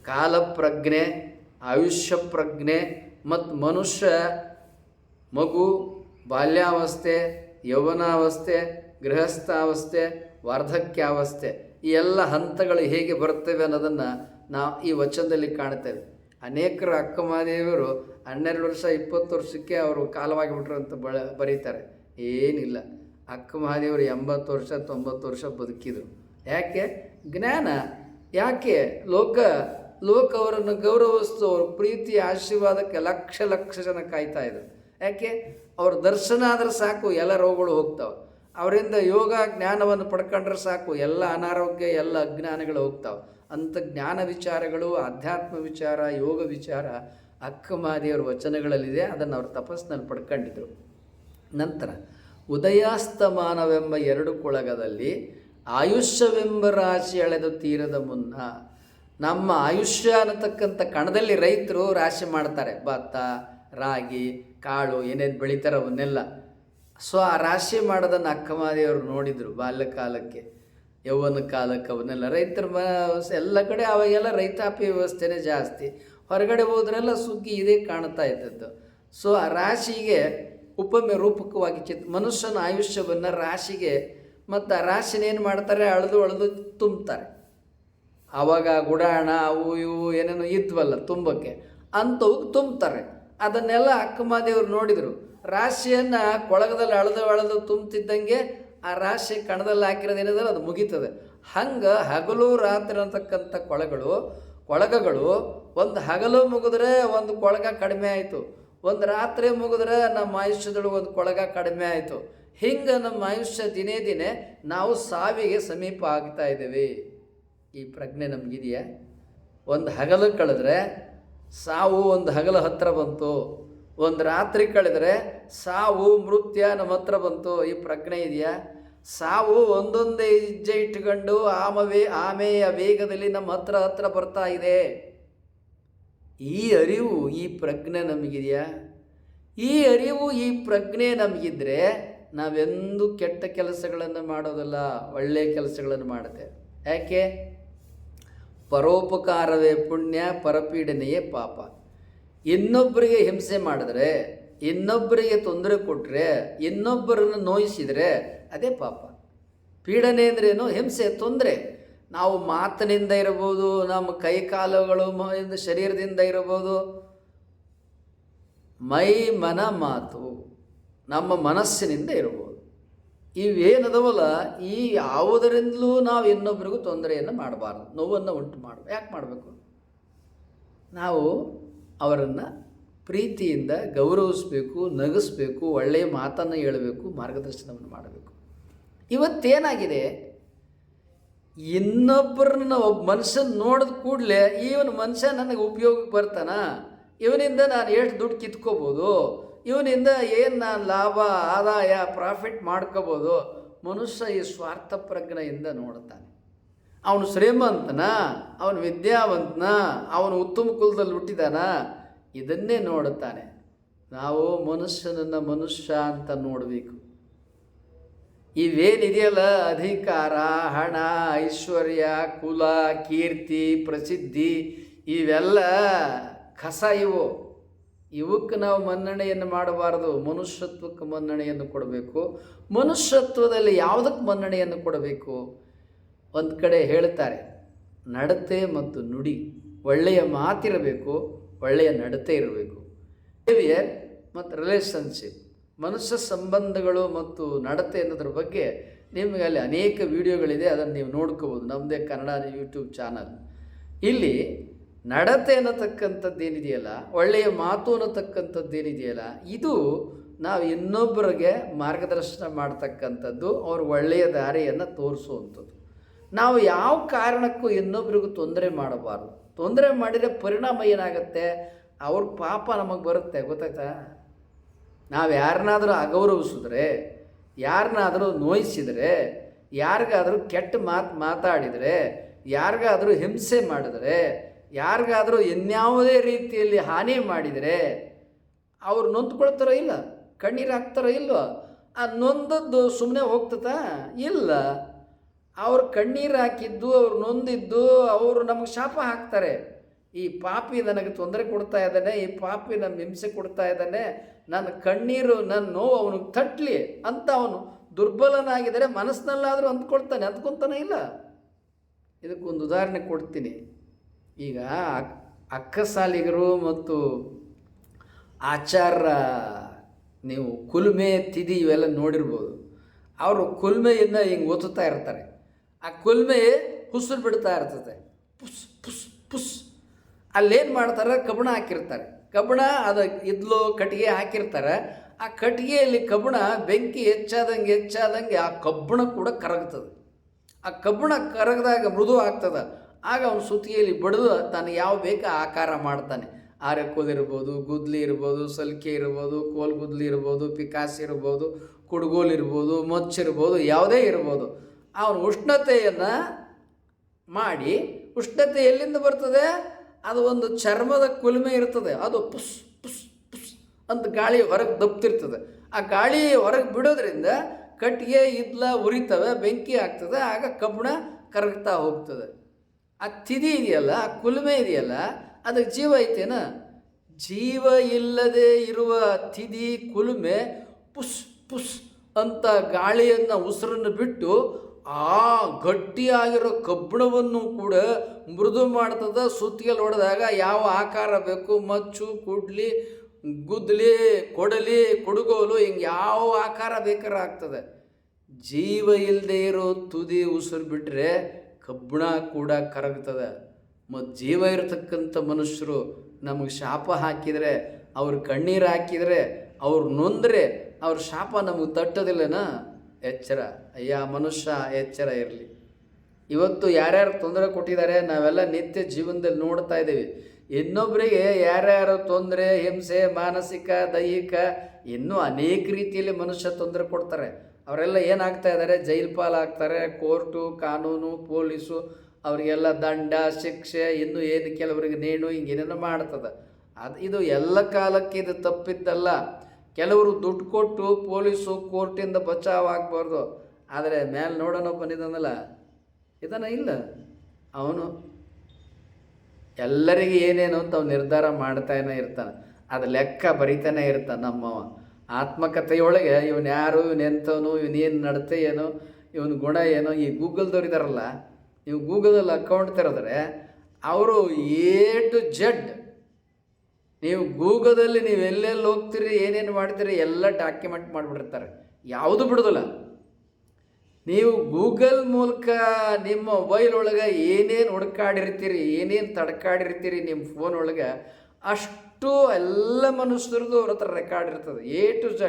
ಕಾಲಪ್ರಜ್ಞೆ, ಆಯುಷ್ಯ ಪ್ರಜ್ಞೆ ಮತ್ತು ಮನುಷ್ಯ ಮಗು, ಬಾಲ್ಯಾವಸ್ಥೆ, ಯೌವನಾವಸ್ಥೆ, ಗೃಹಸ್ಥಾವಸ್ಥೆ, ವಾರ್ಧಕ್ಯಾವಸ್ಥೆ, ಈ ಎಲ್ಲ ಹಂತಗಳು ಹೇಗೆ ಬರ್ತವೆ ಅನ್ನೋದನ್ನು ನಾವು ಈ ವಚನದಲ್ಲಿ ಕಾಣ್ತೇವೆ. ಅನೇಕರು ಅಕ್ಕಮಹಾದೇವಿಯವರು 12 ವರ್ಷ 20 ವರ್ಷಕ್ಕೆ ಅವರು ಕಾಲವಾಗಿಬಿಟ್ರು ಅಂತ ಬರೀತಾರೆ. ಏನಿಲ್ಲ, ಅಕ್ಕಮಹಾದೇವರು 80 ವರ್ಷ 90 ವರ್ಷ ಬದುಕಿದರು. ಯಾಕೆ? ಜ್ಞಾನ. ಯಾಕೆ? ಲೋಕ ಅವರನ್ನು ಗೌರವಿಸ್ತು, ಅವ್ರ ಪ್ರೀತಿ ಆಶೀರ್ವಾದಕ್ಕೆ ಲಕ್ಷ ಲಕ್ಷ ಜನ ಕಾಯ್ತಾ ಇದ್ರು. ಯಾಕೆ? ಅವ್ರ ದರ್ಶನ ಆದ್ರೆ ಸಾಕು, ಎಲ್ಲ ರೋಗಗಳು ಹೋಗ್ತಾವೆ. ಅವರಿಂದ ಯೋಗ ಜ್ಞಾನವನ್ನು ಪಡ್ಕೊಂಡ್ರೆ ಸಾಕು, ಎಲ್ಲ ಅನಾರೋಗ್ಯ, ಎಲ್ಲ ಅಜ್ಞಾನಗಳು ಹೋಗ್ತಾವೆ. ಅಂಥ ಜ್ಞಾನ ವಿಚಾರಗಳು, ಆಧ್ಯಾತ್ಮ ವಿಚಾರ, ಯೋಗ ವಿಚಾರ ಅಕ್ಕಮಹಾದೇವರ ವಚನಗಳಲ್ಲಿದೆ. ಅದನ್ನು ಅವ್ರ ತಪಸ್ಸಿನಲ್ಲಿ ಪಡ್ಕೊಂಡಿದ್ರು. ನಂತರ ಉದಯಾಸ್ತಮಾನವೆಂಬ 2 ಕೊಳಗದಲ್ಲಿ ಆಯುಷ್ಯವೆಂಬ ರಾಶಿ ಅಳೆದು ತೀರದ ಮುನ್ನ. ನಮ್ಮ ಆಯುಷ್ಯ ಅನ್ನತಕ್ಕಂಥ ಕಣದಲ್ಲಿ ರೈತರು ರಾಶಿ ಮಾಡ್ತಾರೆ. ಭತ್ತ, ರಾಗಿ, ಕಾಳು ಏನೇನು ಬೆಳೀತಾರೆ ಅವನ್ನೆಲ್ಲ. ಸೊ ಆ ರಾಶಿ ಮಾಡೋದನ್ನು ಅಕ್ಕಮಹಾದೇವರು ನೋಡಿದರು ಬಾಲ್ಯಕಾಲಕ್ಕೆ. ಯೌವನ ಕಾಲಕ್ಕೆ ಅವನ್ನೆಲ್ಲ ರೈತರ ಎಲ್ಲ ಕಡೆ ಅವಾಗೆಲ್ಲ ರೈತಾಪಿ ವ್ಯವಸ್ಥೆನೇ ಜಾಸ್ತಿ. ಹೊರಗಡೆ ಹೋದ್ರೆಲ್ಲ ಸುಗ್ಗಿ ಇದೇ ಕಾಣ್ತಾ ಇದ್ದದ್ದು. ಸೊ ಆ ರಾಶಿಗೆ ಉಪಮೆ ರೂಪಕವಾಗಿ ಮನುಷ್ಯನ ಆಯುಷ್ಯವನ್ನು ರಾಶಿಗೆ, ಮತ್ತು ಆ ರಾಶಿನೇನು ಮಾಡ್ತಾರೆ, ಅಳೆದು ತುಂಬ್ತಾರೆ. ಆವಾಗ ಗುಡಾಣ ಅವು ಇವು ಏನೇನೋ ಇದ್ವಲ್ಲ ತುಂಬಕ್ಕೆ, ಅಂಥವು ತುಂಬ್ತಾರೆ. ಅದನ್ನೆಲ್ಲ ಅಕ್ಕಮಹಾದೇವ್ರು ನೋಡಿದರು. ರಾಶಿಯನ್ನು ಕೊಳಗದಲ್ಲಿ ಅಳೆದು ತುಂಬ್ತಿದ್ದಂಗೆ ಆ ರಾಶಿ ಕಣದಲ್ಲಿ ಹಾಕಿರೋದೇನಿದ್ರೆ ಅದು ಮುಗೀತದೆ. ಹಂಗೆ ಹಗಲು ರಾತ್ರಿ ಅಂತಕ್ಕಂಥ ಕೊಳಗಗಳು ಒಂದು ಹಗಲು ಮುಗಿದ್ರೆ ಒಂದು ಕೊಳಗ ಕಡಿಮೆ ಆಯಿತು, ಒಂದು ರಾತ್ರಿ ಮುಗಿದ್ರೆ ನಮ್ಮ ಆಯುಷ್ಯದೊಳಗೆ ಒಂದು ಕೊಳಗ ಕಡಿಮೆ ಆಯಿತು. ಹಿಂಗೆ ನಮ್ಮ ಆಯುಷ್ಯ ದಿನೇ ದಿನೇ ನಾವು ಸಾವಿಗೆ ಸಮೀಪ ಆಗ್ತಾ ಇದ್ದೇವೆ. ಈ ಪ್ರಜ್ಞೆ ನಮಗಿದೆಯಾ? ಒಂದು ಹಗಲು ಕಳೆದ್ರೆ ಸಾವು ಒಂದು ಹಗಲು ಹತ್ತಿರ ಬಂತು, ಒಂದು ರಾತ್ರಿ ಕಳೆದರೆ ಸಾವು ಮೃತ್ಯ ನಮ್ಮ ಹತ್ರ ಬಂತು. ಈ ಪ್ರಜ್ಞೆ ಇದೆಯಾ? ಸಾವು ಒಂದೊಂದೇ ಹೆಜ್ಜೆ ಇಟ್ಕೊಂಡು ಆಮೆಯ ವೇಗದಲ್ಲಿ ನಮ್ಮ ಹತ್ರ ಬರ್ತಾ ಇದೆ. ಈ ಅರಿವು, ಈ ಪ್ರಜ್ಞೆ ನಮಗಿದೆಯಾ? ಈ ಅರಿವು, ಈ ಪ್ರಜ್ಞೆ ನಮಗಿದ್ರೆ ನಾವೆಂದೂ ಕೆಟ್ಟ ಕೆಲಸಗಳನ್ನು ಮಾಡೋದಲ್ಲ, ಒಳ್ಳೆಯ ಕೆಲಸಗಳನ್ನು ಮಾಡುತ್ತೇವೆ. ಯಾಕೆ? ಪರೋಪಕಾರವೇ ಪುಣ್ಯ, ಪರಪೀಡನೆಯೇ ಪಾಪ. ಇನ್ನೊಬ್ಬರಿಗೆ ಹಿಂಸೆ ಮಾಡಿದ್ರೆ, ಇನ್ನೊಬ್ಬರಿಗೆ ತೊಂದರೆ ಕೊಟ್ಟರೆ, ಇನ್ನೊಬ್ಬರನ್ನು ನೋಯಿಸಿದರೆ ಅದೇ ಪಾಪ. ಪೀಡನೆ ಅಂದ್ರೇನು? ಹಿಂಸೆ, ತೊಂದರೆ. ನಾವು ಮಾತಿನಿಂದ ಇರ್ಬೋದು, ನಮ್ಮ ಕೈ ಕಾಲುಗಳು ಶರೀರದಿಂದ ಇರ್ಬೋದು, ಮೈ ಮನ ಮಾತು ನಮ್ಮ ಮನಸ್ಸಿನಿಂದ ಇರ್ಬೋದು. ಇವೇನದವಲ್ಲ, ಈ ಯಾವುದರಿಂದಲೂ ನಾವು ಇನ್ನೊಬ್ಬರಿಗೂ ತೊಂದರೆಯನ್ನು ಮಾಡಬಾರ್ದು, ನೋವನ್ನು ಉಂಟು ಮಾಡಬಾರ್ದು. ಯಾಕೆ ಮಾಡಬೇಕು? ನಾವು ಅವರನ್ನು ಪ್ರೀತಿಯಿಂದ ಗೌರವಿಸಬೇಕು, ನಗಿಸ್ಬೇಕು, ಒಳ್ಳೆಯ ಮಾತನ್ನು ಹೇಳಬೇಕು, ಮಾರ್ಗದರ್ಶನವನ್ನು ಮಾಡಬೇಕು. ಇವತ್ತೇನಾಗಿದೆ, ಇನ್ನೊಬ್ಬರನ್ನ ಒಬ್ಬ ಮನುಷ್ಯನ ನೋಡಿದ ಕೂಡಲೇ ಇವನು ಮನುಷ್ಯ ನನಗೆ ಉಪಯೋಗಕ್ಕೆ ಬರ್ತಾನ, ಇವನಿಂದ ನಾನು ಎಷ್ಟು ದುಡ್ಡು ಕಿತ್ಕೋಬೋದು, ಇವನಿಂದ ಏನು ನಾನು ಲಾಭ ಆದಾಯ ಪ್ರಾಫಿಟ್ ಮಾಡ್ಕೋಬೋದು. ಮನುಷ್ಯ ಈ ಸ್ವಾರ್ಥ ಪ್ರಜ್ಞೆಯಿಂದ ನೋಡ್ತಾನೆ. ಅವನು ಶ್ರೀಮಂತನ, ಅವನು ವಿದ್ಯಾವಂತನ, ಅವನು ಉತ್ತಮ ಕುಲದಲ್ಲಿ ಹುಟ್ಟಿದಾನ, ಇದನ್ನೇ ನೋಡುತ್ತಾನೆ. ನಾವು ಮನುಷ್ಯನನ್ನು ಮನುಷ್ಯ ಅಂತ ನೋಡಬೇಕು. ಇವೇನಿದೆಯಲ್ಲ, ಅಧಿಕಾರ, ಹಣ, ಐಶ್ವರ್ಯ, ಕುಲ, ಕೀರ್ತಿ, ಪ್ರಸಿದ್ಧಿ, ಇವೆಲ್ಲ ಕಸ. ಇವಕ್ಕೆ ನಾವು ಮನ್ನಣೆಯನ್ನು ಮಾಡಬಾರದು. ಮನುಷ್ಯತ್ವಕ್ಕೆ ಮನ್ನಣೆಯನ್ನು ಕೊಡಬೇಕು. ಮನುಷ್ಯತ್ವದಲ್ಲಿ ಯಾವುದಕ್ಕೆ ಮನ್ನಣೆಯನ್ನು ಕೊಡಬೇಕು? ಒಂದು ಕಡೆ ಹೇಳ್ತಾರೆ, ನಡತೆ ಮತ್ತು ನುಡಿ, ಒಳ್ಳೆಯ ಮಾತಿರಬೇಕು, ಒಳ್ಳೆಯ ನಡತೆ ಇರಬೇಕು. ಬಿಹೇವಿಯರ್ ಮತ್ತು ರಿಲೇಷನ್ಶಿಪ್, ಮನುಷ್ಯ ಸಂಬಂಧಗಳು ಮತ್ತು ನಡತೆ ಅನ್ನೋದ್ರ ಬಗ್ಗೆ ನಿಮಗೆ ಅಲ್ಲಿ ಅನೇಕ ವಿಡಿಯೋಗಳಿದೆ, ಅದನ್ನು ನೀವು ನೋಡ್ಕೋಬೋದು, ನಮ್ಮದೇ ಕನ್ನಡ ಯೂಟ್ಯೂಬ್ ಚಾನಲ್. ಇಲ್ಲಿ ನಡತೆ ಅನ್ನತಕ್ಕಂಥದ್ದು ಏನಿದೆಯಲ್ಲ, ಒಳ್ಳೆಯ ಮಾತು ಅನ್ನತಕ್ಕಂಥದ್ದು ಏನಿದೆಯಲ್ಲ, ಇದು ನಾವು ಇನ್ನೊಬ್ಬರಿಗೆ ಮಾರ್ಗದರ್ಶನ ಮಾಡ್ತಕ್ಕಂಥದ್ದು, ಅವ್ರ ಒಳ್ಳೆಯ ದಾರಿಯನ್ನು ತೋರಿಸುವಂಥದ್ದು. ನಾವು ಯಾವ ಕಾರಣಕ್ಕೂ ಇನ್ನೊಬ್ರಿಗೂ ತೊಂದರೆ ಮಾಡಬಾರ್ದು. ತೊಂದರೆ ಮಾಡಿದರೆ ಪರಿಣಾಮ ಏನಾಗುತ್ತೆ? ಅವ್ರ ಪಾಪ ನಮಗೆ ಬರುತ್ತೆ, ಗೊತ್ತಾಯ್ತಾ? ನಾವು ಯಾರನ್ನಾದರೂ ಅಗೌರವಿಸಿದ್ರೆ, ಯಾರನ್ನಾದರೂ ನೋಯಿಸಿದರೆ, ಯಾರಿಗಾದರೂ ಕೆಟ್ಟ ಮಾತಾಡಿದರೆ, ಯಾರಿಗಾದರೂ ಹಿಂಸೆ ಮಾಡಿದರೆ, ಯಾರಿಗಾದರೂ ಇನ್ಯಾವುದೇ ರೀತಿಯಲ್ಲಿ ಹಾನಿ ಮಾಡಿದರೆ ಅವ್ರು ನೊಂದ್ಕೊಳ್ತಾರೋ ಇಲ್ಲ? ಕಣ್ಣೀರು ಹಾಕ್ತಾರೋ ಇಲ್ವೋ? ಆ ನೊಂದದ್ದು ಸುಮ್ಮನೆ ಹೋಗ್ತತಾ? ಇಲ್ಲ. ಅವ್ರು ಕಣ್ಣೀರು ಹಾಕಿದ್ದು, ಅವ್ರು ನೊಂದಿದ್ದು, ಅವರು ನಮಗೆ ಶಾಪ ಹಾಕ್ತಾರೆ. ಈ ಪಾಪಿ ನನಗೆ ತೊಂದರೆ ಕೊಡ್ತಾ ಇದ್ದಾನೆ, ಈ ಪಾಪಿ ನಮ್ಗೆ ಹಿಂಸೆ ಕೊಡ್ತಾ ಇದ್ದಾನೆ, ನನ್ನ ಕಣ್ಣೀರು, ನನ್ನ ನೋವು ಅವನಿಗೆ ತಟ್ಟಲಿ ಅಂತ ಅವನು ದುರ್ಬಲನಾಗಿದ್ದರೆ ಮನಸ್ಸಿನಲ್ಲಾದರೂ ಅಂದ್ಕೊಳ್ತಾನೆ, ಅಂದ್ಕೊತಾನೆ ಇಲ್ಲ. ಇದಕ್ಕೊಂದು ಉದಾಹರಣೆ ಕೊಡ್ತೀನಿ. ಈಗ ಅಕ್ಕಸಾಲಿಗರು ಮತ್ತು ಆಚಾರ, ನೀವು ಕುಲ್ಮೆ, ತಿಥಿ ಇವೆಲ್ಲ ನೋಡಿರ್ಬೋದು. ಅವರು ಕುಲ್ಮೆಯಿಂದ ಹಿಂಗೆ ಒತ್ತುತ್ತಾ ಇರ್ತಾರೆ. ಆ ಕುಲ್ಮೆ ಹುಸುರು ಬಿಡ್ತಾ ಇರ್ತದೆ, ಪುಸ್ ಪುಸ್ ಪುಸ್. ಅಲ್ಲೇನು ಮಾಡ್ತಾರೆ? ಕಬ್ಬಣ ಹಾಕಿರ್ತಾರೆ. ಕಬ್ಬಣ ಅದು ಇದ್ಲು ಕಟ್ಟಿಗೆ ಹಾಕಿರ್ತಾರೆ. ಆ ಕಟ್ಟಿಗೆಯಲ್ಲಿ ಕಬ್ಬಣ ಬೆಂಕಿ ಹೆಚ್ಚಾದಂಗೆ ಆ ಕಬ್ಬಣ ಕೂಡ ಕರಗ್ತದೆ. ಆ ಕಬ್ಬಣ ಕರಗದಾಗ ಮೃದು ಆಗ್ತದೆ. ಆಗ ಅವನು ಸುತ್ತಿಗೆಯಲ್ಲಿ ಬಡಿದು ತಾನು ಯಾವ ಬೇಕಾ ಆಕಾರ ಮಾಡ್ತಾನೆ. ಆರೆಕೋದಿರ್ಬೋದು, ಗುದ್ಲಿ ಇರ್ಬೋದು, ಸಲ್ಕೆ ಇರ್ಬೋದು, ಕೋಲ್ಗುದ್ಲಿ ಇರ್ಬೋದು, ಪಿಕಾಸಿ ಇರ್ಬೋದು, ಕುಡ್ಗೋಲು ಇರ್ಬೋದು, ಮಚ್ಚಿರ್ಬೋದು, ಯಾವುದೇ ಇರ್ಬೋದು. ಅವನು ಉಷ್ಣತೆಯನ್ನು ಮಾಡಿ, ಉಷ್ಣತೆ ಎಲ್ಲಿಂದ ಬರ್ತದೆ? ಅದು ಒಂದು ಚರ್ಮದ ಕುಲುಮೆ ಇರ್ತದೆ, ಅದು ಪುಸ್ ಪುಸ್ ಪುಸ್ ಅಂತ ಗಾಳಿ ಹೊರಗೆ ದಬ್ತಿರ್ತದೆ. ಆ ಗಾಳಿ ಹೊರಗೆ ಬಿಡೋದ್ರಿಂದ ಕಟ್ಟಿಗೆ ಇದ್ಲ ಉರಿತವೆ, ಬೆಂಕಿ ಆಗ್ತದೆ, ಆಗ ಕಬ್ಬಣ ಕರಗ್ತಾ ಹೋಗ್ತದೆ. ಆ ತಿದಿ ಇದೆಯಲ್ಲ, ಆ ಕುಲುಮೆ ಇದೆಯಲ್ಲ, ಅದಕ್ಕೆ ಜೀವ ಐತೇನ? ಜೀವ ಇಲ್ಲದೆ ಇರುವ ತಿದಿ ಕುಲುಮೆ ಪುಸ್ ಪುಸ್ ಅಂತ ಗಾಳಿಯನ್ನು ಉಸಿರನ್ನು ಬಿಟ್ಟು ಆ ಗಟ್ಟಿಯಾಗಿರೋ ಕಬ್ಬಣವನ್ನು ಕೂಡ ಮೃದು ಮಾಡ್ತದೆ. ಸುತ್ತಿಗೆಲ್ ಹೊಡೆದಾಗ ಯಾವ ಆಕಾರ ಬೇಕು, ಮಚ್ಚು, ಕುಡ್ಲಿ, ಗುದ್ದಲಿ, ಕೊಡಲಿ, ಕುಡುಗೋಲು, ಹಿಂಗೆ ಯಾವ ಆಕಾರ ಬೇಕಾದ್ರೆ ಆಗ್ತದೆ. ಜೀವ ಇಲ್ಲದೆ ಇರೋ ತುದಿ ಉಸಿರು ಬಿಟ್ಟರೆ ಕಬ್ಬಣ ಕೂಡ ಕರಗ್ತದೆ. ಮತ್ತು ಜೀವ ಇರತಕ್ಕಂಥ ಮನುಷ್ಯರು ನಮಗೆ ಶಾಪ ಹಾಕಿದರೆ, ಅವ್ರ ಕಣ್ಣೀರು ಹಾಕಿದರೆ, ಅವ್ರು ನೊಂದರೆ ಅವ್ರ ಶಾಪ ನಮಗೆ ತಟ್ಟೋದಿಲ್ಲನ? ಎಚ್ಚರ. ಅಯ್ಯ ಮನುಷ್ಯ, ಎಚ್ಚರ ಇರಲಿ. ಇವತ್ತು ಯಾರ್ಯಾರು ತೊಂದರೆ ಕೊಟ್ಟಿದ್ದಾರೆ ನಾವೆಲ್ಲ ನಿತ್ಯ ಜೀವನದಲ್ಲಿ ನೋಡ್ತಾ ಇದ್ದೀವಿ. ಇನ್ನೊಬ್ಬರಿಗೆ ಯಾರ್ಯಾರು ತೊಂದರೆ, ಹಿಂಸೆ, ಮಾನಸಿಕ, ದೈಹಿಕ, ಇನ್ನೂ ಅನೇಕ ರೀತಿಯಲ್ಲಿ ಮನುಷ್ಯ ತೊಂದರೆ ಕೊಡ್ತಾರೆ. ಅವರೆಲ್ಲ ಏನಾಗ್ತಾ ಇದ್ದಾರೆ? ಜೈಲು ಪಾಲಾಗ್ತಾರೆ. ಕೋರ್ಟು, ಕಾನೂನು, ಪೊಲೀಸು ಅವರಿಗೆಲ್ಲ ದಂಡ, ಶಿಕ್ಷೆ, ಇನ್ನೂ ಏನು ಕೆಲವರಿಗೆ ನೇಣು, ಹಿಂಗೇನೇನೋ ಮಾಡ್ತದೆ. ಇದು ಎಲ್ಲ ಕಾಲಕ್ಕೆ ಇದು ತಪ್ಪಿದ್ದಲ್ಲ. ಕೆಲವರು ದುಡ್ಡು ಕೊಟ್ಟು ಪೊಲೀಸು, ಕೋರ್ಟಿಂದ ಬಚಾವಾಗಬಾರ್ದು. ಆದರೆ ಮೇಲೆ ನೋಡೋಣ ಬಂದಿದ್ದಾನಲ್ಲ, ಇದನ್ನು ಇಲ್ಲ, ಅವನು ಎಲ್ಲರಿಗೆ ಏನೇನು ಅಂತ ಅವ್ನು ನಿರ್ಧಾರ ಮಾಡ್ತಾನೆ ಇರ್ತಾನೆ. ಅದು ಲೆಕ್ಕ ಬರಿತಾನೆ ಇರ್ತಾನೆ ನಮ್ಮವ. ಆತ್ಮಕಥೆಯೊಳಗೆ ಇವನು ಯಾರು, ಇವನೆಂಥವನು, ಇವನೇನು ನಡತೆ ಏನೋ, ಇವನ ಗುಣ ಏನೋ. ಈ ಗೂಗಲ್ದವ್ರು ಇದ್ದಾರಲ್ಲ, ನೀವು ಗೂಗಲಲ್ಲಿ ಅಕೌಂಟ್ ತೆರೆದ್ರೆ ಅವರು A to Z, ನೀವು ಗೂಗಲಲ್ಲಿ ನೀವು ಎಲ್ಲೆಲ್ಲಿ ಹೋಗ್ತೀರಿ, ಏನೇನು ಮಾಡ್ತೀರಿ ಎಲ್ಲ ಡಾಕ್ಯುಮೆಂಟ್ ಮಾಡಿಬಿಟ್ಟಿರ್ತಾರೆ, ಯಾವುದು ಬಿಡೋದಿಲ್ಲ. ನೀವು ಗೂಗಲ್ ಮೂಲಕ ನಿಮ್ಮ ಮೊಬೈಲ್ ಒಳಗೆ ಏನೇನು ಹುಡ್ಕಾಡಿರ್ತೀರಿ, ಏನೇನು ತಡ್ಕಾಡಿರ್ತೀರಿ ನಿಮ್ಮ ಫೋನ್ ಒಳಗೆ, ಅಷ್ಟು ಎಲ್ಲ ಮನುಷ್ಯರದು ಅವ್ರ ಹತ್ರ ರೆಕಾರ್ಡ್ ಇರ್ತದೆ. A to Z.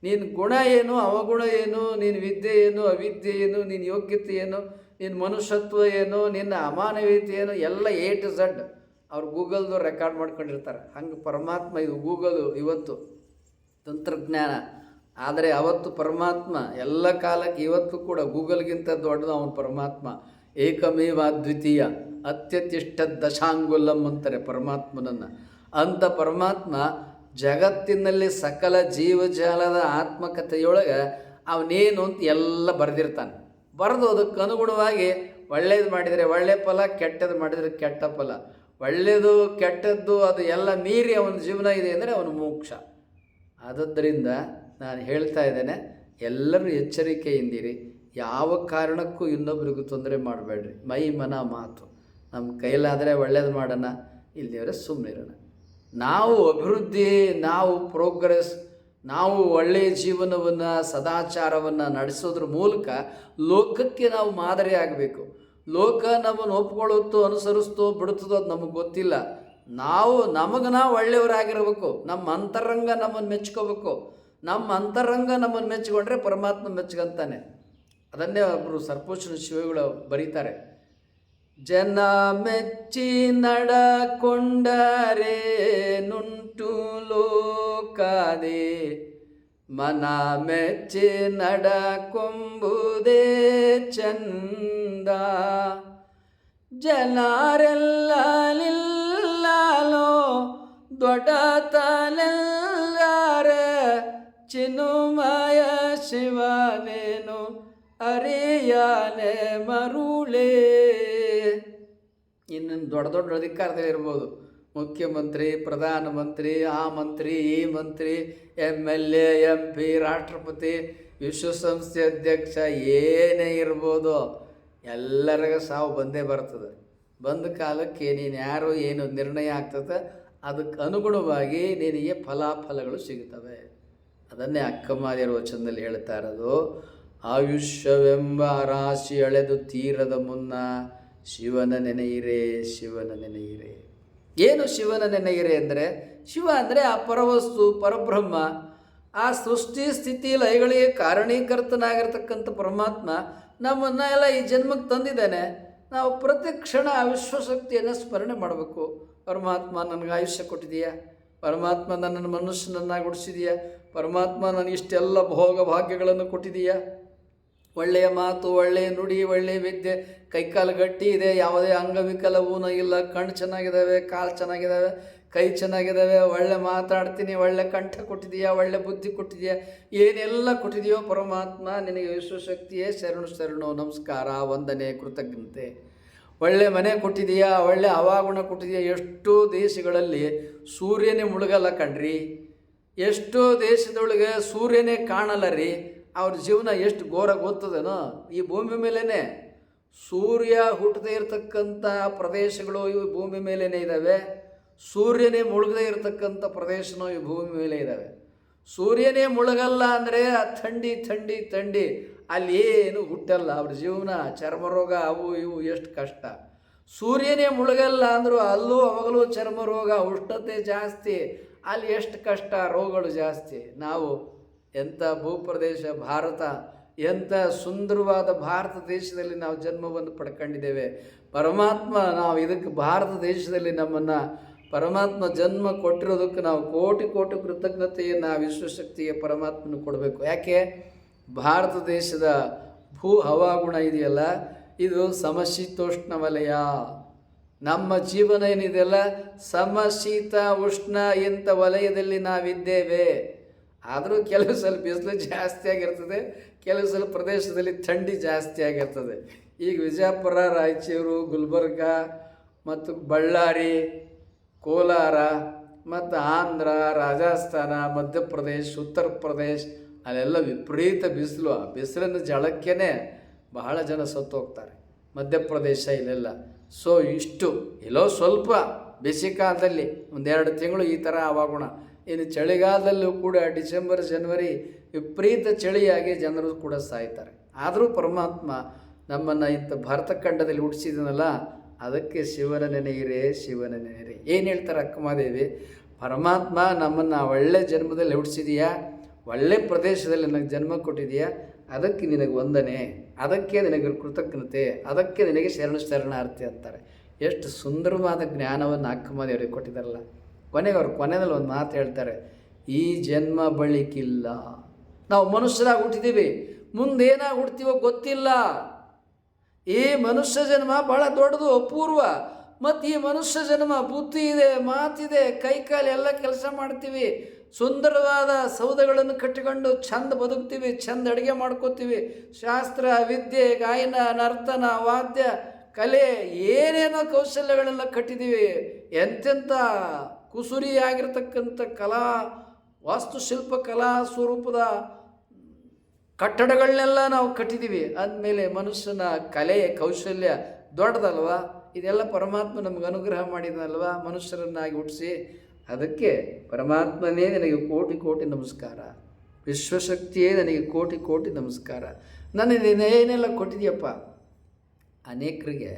ನೀನು ಗುಣ ಏನು, ಅವಗುಣ ಏನು, ನೀನು ವಿದ್ಯೆ ಏನು, ಅವಿದ್ಯೆ ಏನು, ನೀನು ಯೋಗ್ಯತೆ ಏನು, ನಿನ್ನ ಮನುಷ್ಯತ್ವ ಏನು, ನಿನ್ನ ಅಮಾನವೀಯತೆ ಏನು, ಎಲ್ಲ A to Z ಅವ್ರು ಗೂಗಲ್ದು ರೆಕಾರ್ಡ್ ಮಾಡ್ಕೊಂಡಿರ್ತಾರೆ. ಹಂಗೆ ಪರಮಾತ್ಮ, ಇದು ಗೂಗಲು ಇವತ್ತು ತಂತ್ರಜ್ಞಾನ, ಆದರೆ ಅವತ್ತು ಪರಮಾತ್ಮ ಎಲ್ಲ ಕಾಲಕ್ಕೆ ಇವತ್ತು ಕೂಡ ಗೂಗಲ್ಗಿಂತ ದೊಡ್ಡದು ಅವನು ಪರಮಾತ್ಮ. ಏಕಮೇವ ಅದ್ವಿತೀಯ ಅತ್ಯತಿಷ್ಠ ದಶಾಂಗುಲಂ ಅಂತಾರೆ ಪರಮಾತ್ಮನನ್ನು. ಅಂಥ ಪರಮಾತ್ಮ ಜಗತ್ತಿನಲ್ಲಿ ಸಕಲ ಜೀವಜಾಲದ ಆತ್ಮಕಥೆಯೊಳಗೆ ಅವನೇನು ಅಂತ ಎಲ್ಲ ಬರೆದಿರ್ತಾನೆ. ಬರೆದು ಅದಕ್ಕೆ ಅನುಗುಣವಾಗಿ ಒಳ್ಳೇದು ಮಾಡಿದರೆ ಒಳ್ಳೆಯ ಫಲ, ಕೆಟ್ಟದ್ದು ಮಾಡಿದರೆ ಕೆಟ್ಟ ಫಲ. ಒಳ್ಳೆಯದು ಕೆಟ್ಟದ್ದು ಅದು ಎಲ್ಲ ಮೀರಿ ಅವನ ಜೀವನ ಇದೆ ಅಂದರೆ ಅವನು ಮೋಕ್ಷ. ಆದ್ದರಿಂದ ನಾನು ಹೇಳ್ತಾ ಇದ್ದೇನೆ, ಎಲ್ಲರೂ ಎಚ್ಚರಿಕೆಯಿಂದಿರಿ. ಯಾವ ಕಾರಣಕ್ಕೂ ಇನ್ನೊಬ್ಬರಿಗೂ ತೊಂದರೆ ಮಾಡಬೇಡ್ರಿ. ಮೈ ಮನ ಮಾತು ನಮ್ಮ ಕೈಲಾದರೆ ಒಳ್ಳೇದು ಮಾಡೋಣ, ಇಲ್ಲದಿವರೆ ಸುಮ್ಮನಿರೋಣ. ನಾವು ಅಭಿವೃದ್ಧಿ, ನಾವು ಪ್ರೋಗ್ರೆಸ್, ನಾವು ಒಳ್ಳೆಯ ಜೀವನವನ್ನು, ಸದಾಚಾರವನ್ನು ನಡೆಸೋದ್ರ ಮೂಲಕ ಲೋಕಕ್ಕೆ ನಾವು ಮಾದರಿ ಆಗಬೇಕು. ಲೋಕ ನಮ್ಮನ್ನು ಒಪ್ಕೊಳ್ಳುತ್ತೋ, ಅನುಸರಿಸ್ತೋ, ಬಿಡುತ್ತದೋ ಅದು ನಮಗೆ ಗೊತ್ತಿಲ್ಲ. ನಾವು ನಾವು ಒಳ್ಳೆಯವರಾಗಿರಬೇಕು. ನಮ್ಮ ಅಂತರಂಗ ನಮ್ಮನ್ನು ಮೆಚ್ಕೋಬೇಕು. ನಮ್ಮ ಅಂತರಂಗ ನಮ್ಮನ್ನು ಮೆಚ್ಚಿಕೊಂಡ್ರೆ ಪರಮಾತ್ಮ ಮೆಚ್ಕೊಂತಾನೆ. ಅದನ್ನೇ ಒಬ್ಬರು ಸರ್ಪೋಷಣ ಶಿವಗಳು ಬರೀತಾರೆ. ಜನ ಮೆಚ್ಚಿ ನಡಕೊಂಡರೆ ನುಂಟು ಲೋಕಾದೆ, ಮನ ಮೆಚ್ಚಿ ನಡಕೊಂಬುದೇ ಚಂದ. ಜನರೆಲ್ಲ ಲಿಲ್ಲಾಲೋ ದೊಡ್ಡತನೆಲ್ಲಾರೆ, ಚಿನ್ಮಯ ಶಿವನೇನು ಅರಿಯಾನೆ ಮರುಳೇ. ಇನ್ನು ದೊಡ್ಡ ದೊಡ್ಡ ಅಧಿಕಾರದಲ್ಲಿ ಇರ್ಬೋದು, ಮುಖ್ಯಮಂತ್ರಿ, ಪ್ರಧಾನಮಂತ್ರಿ, ಆ ಮಂತ್ರಿ, ಈ ಮಂತ್ರಿ, MLA, MP, ರಾಷ್ಟ್ರಪತಿ, ವಿಶ್ವಸಂಸ್ಥೆ ಅಧ್ಯಕ್ಷ, ಏನೇ ಇರ್ಬೋದು, ಎಲ್ಲರಿಗೂ ಸಾವು ಬಂದೇ ಬರ್ತದೆ. ಬಂದ ಕಾಲಕ್ಕೆ ನೀನು ಯಾರು ಏನು ನಿರ್ಣಯ ಆಗ್ತದೆ, ಅದಕ್ಕೆ ಅನುಗುಣವಾಗಿ ನಿನಗೆ ಫಲಾಫಲಗಳು ಸಿಗುತ್ತವೆ. ಅದನ್ನೇ ಅಕ್ಕಮಾರಿಯರ ವಚನದಲ್ಲಿ ಹೇಳ್ತಾ ಇರೋದು, ಆಯುಷ್ಯವೆಂಬ ರಾಶಿ ಎಳೆದು ತೀರದ ಮುನ್ನ ಶಿವನ ನೆನೆಯಿರೆ, ಶಿವನ ನೆನೆಯಿರೆ. ಏನು ಶಿವನ ನೆನೆಯಿರೆ ಅಂದರೆ, ಶಿವ ಅಂದರೆ ಆ ಪರವಸ್ತು, ಪರಬ್ರಹ್ಮ, ಆ ಸೃಷ್ಟಿ ಸ್ಥಿತಿ ಲಯಗಳಿಗೆ ಕಾರಣೀಕರ್ತನಾಗಿರ್ತಕ್ಕಂಥ ಪರಮಾತ್ಮ ನಮ್ಮನ್ನು ಎಲ್ಲ ಈ ಜನ್ಮಕ್ಕೆ ತಂದಿದ್ದಾನೆ. ನಾವು ಪ್ರತಿ ಕ್ಷಣ ಆ ವಿಶ್ವಶಕ್ತಿಯನ್ನು ಸ್ಮರಣೆ ಮಾಡಬೇಕು. ಪರಮಾತ್ಮ ನನಗೆ ಆಯುಷ್ಯ ಕೊಟ್ಟಿದೆಯಾ, ಪರಮಾತ್ಮ ನನ್ನನ್ನು ಮನುಷ್ಯನನ್ನಾಗಿಡಿಸಿದೆಯಾ, ಪರಮಾತ್ಮ ನನಗಿಷ್ಟೆಲ್ಲ ಭೋಗ ಭಾಗ್ಯಗಳನ್ನು ಕೊಟ್ಟಿದೆಯಾ, ಒಳ್ಳೆಯ ಮಾತು, ಒಳ್ಳೆಯ ನುಡಿ, ಒಳ್ಳೆಯ ವಿದ್ಯೆ, ಕೈಕಾಲು ಗಟ್ಟಿ ಇದೆ, ಯಾವುದೇ ಅಂಗವಿಕಲ ಊನ ಇಲ್ಲ, ಕಣ್ಣು ಚೆನ್ನಾಗಿದ್ದಾವೆ, ಕಾಲು ಚೆನ್ನಾಗಿದ್ದಾವೆ, ಕೈ ಚೆನ್ನಾಗಿದ್ದಾವೆ, ಒಳ್ಳೆ ಮಾತಾಡ್ತೀನಿ, ಒಳ್ಳೆ ಕಂಠ ಕೊಟ್ಟಿದೆಯಾ, ಒಳ್ಳೆ ಬುದ್ಧಿ ಕೊಟ್ಟಿದೆಯಾ, ಏನೆಲ್ಲ ಕೊಟ್ಟಿದೆಯೋ ಪರಮಾತ್ಮ ನಿನಗೆ ವಿಶ್ವಶಕ್ತಿಯೇ ಶರಣು ಶರಣು, ನಮಸ್ಕಾರ, ವಂದನೆ, ಕೃತಜ್ಞತೆ. ಒಳ್ಳೆ ಮನೆ ಕೊಟ್ಟಿದೆಯಾ, ಒಳ್ಳೆ ಹವಾಗುಣ ಕೊಟ್ಟಿದೆಯಾ. ಎಷ್ಟೋ ದೇಶಗಳಲ್ಲಿ ಸೂರ್ಯನೇ ಮುಳುಗಲ್ಲ ಕಣ್ರಿ, ಎಷ್ಟೋ ದೇಶದೊಳಗೆ ಸೂರ್ಯನೇ ಕಾಣಲ್ಲ ರೀ. ಅವ್ರ ಜೀವನ ಎಷ್ಟು ಘೋರ ಗೊತ್ತದೇನೋ. ಈ ಭೂಮಿ ಮೇಲೇ ಸೂರ್ಯ ಹುಟ್ಟದೇ ಇರತಕ್ಕಂಥ ಪ್ರದೇಶಗಳು ಇವು ಭೂಮಿ ಮೇಲೇ ಇದ್ದಾವೆ. ಸೂರ್ಯನೇ ಮುಳುಗದೇ ಇರತಕ್ಕಂಥ ಪ್ರದೇಶನೂ ಈ ಭೂಮಿ ಮೇಲೆ ಇದ್ದಾವೆ. ಸೂರ್ಯನೇ ಮುಳುಗಲ್ಲ ಅಂದರೆ ಥಂಡಿ ಥಂಡಿ ಥಂಡಿ, ಅಲ್ಲಿ ಏನು ಹುಟ್ಟಲ್ಲ. ಅವ್ರ ಜೀವನ ಚರ್ಮರೋಗ ಅವು ಇವು ಎಷ್ಟು ಕಷ್ಟ. ಸೂರ್ಯನೇ ಮುಳುಗಲ್ಲ ಅಂದರೂ ಅಲ್ಲೂ ಅವಾಗಲೂ ಚರ್ಮರೋಗ, ಉಷ್ಣತೆ ಜಾಸ್ತಿ, ಅಲ್ಲಿ ಎಷ್ಟು ಕಷ್ಟ, ರೋಗಗಳು ಜಾಸ್ತಿ. ನಾವು ಎಂಥ ಭೂಪ್ರದೇಶ ಭಾರತ, ಎಂಥ ಸುಂದರವಾದ ಭಾರತ ದೇಶದಲ್ಲಿ ನಾವು ಜನ್ಮವನ್ನು ಪಡ್ಕೊಂಡಿದ್ದೇವೆ. ಪರಮಾತ್ಮ ನಾವು ಇದಕ್ಕೆ ಭಾರತ ದೇಶದಲ್ಲಿ ನಮ್ಮನ್ನು ಪರಮಾತ್ಮ ಜನ್ಮ ಕೊಟ್ಟಿರೋದಕ್ಕೆ ನಾವು ಕೋಟಿ ಕೋಟಿ ಕೃತಜ್ಞತೆಯನ್ನು ವಿಶ್ವಶಕ್ತಿಗೆ ಪರಮಾತ್ಮನ ಕೊಡಬೇಕು. ಯಾಕೆ? ಭಾರತ ದೇಶದ ಭೂ ಹವಾಗುಣ ಇದೆಯಲ್ಲ, ಇದು ಸಮಶೀತೋಷ್ಣ ವಲಯ. ನಮ್ಮ ಜೀವನ ಏನಿದೆಯಲ್ಲ ಸಮಶೀತ ಉಷ್ಣ ಇಂಥ ವಲಯದಲ್ಲಿ ನಾವಿದ್ದೇವೆ. ಆದರೂ ಕೆಲವು ಸಲ ಬಿಸಿಲು ಜಾಸ್ತಿ ಆಗಿರ್ತದೆ, ಕೆಲವು ಸಲ ಪ್ರದೇಶದಲ್ಲಿ ಥಂಡಿ ಜಾಸ್ತಿ ಆಗಿರ್ತದೆ. ಈಗ ವಿಜಯಪುರ, ರಾಯಚೂರು, ಗುಲ್ಬರ್ಗ ಮತ್ತು ಬಳ್ಳಾರಿ, ಕೋಲಾರ ಮತ್ತು ಆಂಧ್ರ, ರಾಜಸ್ಥಾನ, ಮಧ್ಯಪ್ರದೇಶ್, ಉತ್ತರ ಪ್ರದೇಶ್ ಅಲ್ಲೆಲ್ಲ ವಿಪರೀತ ಬಿಸಿಲು. ಆ ಬಿಸಿಲಿನ ಜಳಕ್ಕೇ ಬಹಳ ಜನ ಸತ್ತು ಹೋಗ್ತಾರೆ. ಮಧ್ಯಪ್ರದೇಶ ಇಲ್ಲೆಲ್ಲ. ಸೊ ಇಷ್ಟು ಎಲ್ಲೋ ಸ್ವಲ್ಪ ಬೇಸಿಗೆಕಾಲದಲ್ಲಿ 1-2 ತಿಂಗಳು ಈ ಥರ ಹವಾಗುಣ. ಇನ್ನು ಚಳಿಗಾಲದಲ್ಲೂ ಕೂಡ ಡಿಸೆಂಬರ್, ಜನವರಿ ವಿಪರೀತ ಚಳಿಯಾಗಿ ಜನರು ಕೂಡ ಸಾಯ್ತಾರೆ. ಆದರೂ ಪರಮಾತ್ಮ ನಮ್ಮನ್ನು ಇಂಥ ಭಾರತ ಖಂಡದಲ್ಲಿ ಹುಟ್ಟಿಸಿದನಲ್ಲ, ಅದಕ್ಕೆ ಶಿವನ ನೆನೆಯಿರೆ, ಶಿವನ ನೆನೆಯಿರೆ. ಏನು ಹೇಳ್ತಾರೆ ಅಕ್ಕಮಹಾದೇವಿ? ಪರಮಾತ್ಮ ನಮ್ಮನ್ನು ಒಳ್ಳೆ ಜನ್ಮದಲ್ಲಿ ಹುಟ್ಟಿಸಿದೆಯಾ, ಒಳ್ಳೆ ಪ್ರದೇಶದಲ್ಲಿ ನನಗೆ ಜನ್ಮ ಕೊಟ್ಟಿದೆಯಾ, ಅದಕ್ಕೆ ನಿನಗೆ ವಂದನೆ, ಅದಕ್ಕೆ ನಿನಗೆ ಕೃತಜ್ಞತೆ, ಅದಕ್ಕೆ ನಿನಗೆ ಶರಣಾರ್ಥಿ ಅಂತಾರೆ. ಎಷ್ಟು ಸುಂದರವಾದ ಜ್ಞಾನವನ್ನು ಅಕ್ಕಮಹಾದೇವರಿಗೆ ಕೊಟ್ಟಿದ್ದಾರಲ್ಲ. ಕೊನೆಯಲ್ಲಿ ಒಂದು ಮಾತು ಹೇಳ್ತಾರೆ, ಈ ಜನ್ಮ ಬಳಿಕಿಲ್ಲ. ನಾವು ಮನುಷ್ಯರಾಗಿ ಹುಟ್ಟಿದ್ದೀವಿ, ಮುಂದೇನಾಗಿ ಹುಡ್ತೀವೋ ಗೊತ್ತಿಲ್ಲ. ಈ ಮನುಷ್ಯ ಜನ್ಮ ಭಾಳ ದೊಡ್ಡದು, ಅಪೂರ್ವ. ಮತ್ತು ಈ ಮನುಷ್ಯ ಜನ್ಮ ಬುದ್ಧಿ ಇದೆ, ಮಾತಿದೆ, ಕೈಕಾಲು ಎಲ್ಲ ಕೆಲಸ ಮಾಡ್ತೀವಿ, ಸುಂದರವಾದ ಸೌಧಗಳನ್ನು ಕಟ್ಟಿಕೊಂಡು ಚಂದ ಬದುಕ್ತೀವಿ, ಚಂದ ಅಡುಗೆ ಮಾಡ್ಕೋತೀವಿ, ಶಾಸ್ತ್ರ, ವಿದ್ಯೆ, ಗಾಯನ, ನರ್ತನ, ವಾದ್ಯ, ಕಲೆ, ಏನೇನೋ ಕೌಶಲ್ಯಗಳೆಲ್ಲ ಕಟ್ಟಿದ್ದೀವಿ. ಎಂತೆಂಥ ಕುಸುರಿಯಾಗಿರ್ತಕ್ಕಂಥ ಕಲಾ ವಾಸ್ತುಶಿಲ್ಪ ಕಲಾ ಸ್ವರೂಪದ ಕಟ್ಟಡಗಳನ್ನೆಲ್ಲ ನಾವು ಕಟ್ಟಿದ್ದೀವಿ. ಅಂದಮೇಲೆ ಮನುಷ್ಯನ ಕಲೆ ಕೌಶಲ್ಯ ದೊಡ್ಡದಲ್ವ? ಇದೆಲ್ಲ ಪರಮಾತ್ಮ ನಮಗೆ ಅನುಗ್ರಹ ಮಾಡಿದನಲ್ವ ಮನುಷ್ಯರನ್ನಾಗಿ ಹುಟ್ಟಿಸಿ. ಅದಕ್ಕೆ ಪರಮಾತ್ಮನೇ ನನಗೆ ಕೋಟಿ ಕೋಟಿ ನಮಸ್ಕಾರ, ವಿಶ್ವಶಕ್ತಿಯೇ ನನಗೆ ಕೋಟಿ ಕೋಟಿ ನಮಸ್ಕಾರ. ನನಗೆ ಏನೆಲ್ಲ ಕೊಟ್ಟಿದೆಯಪ್ಪ. ಅನೇಕರಿಗೆ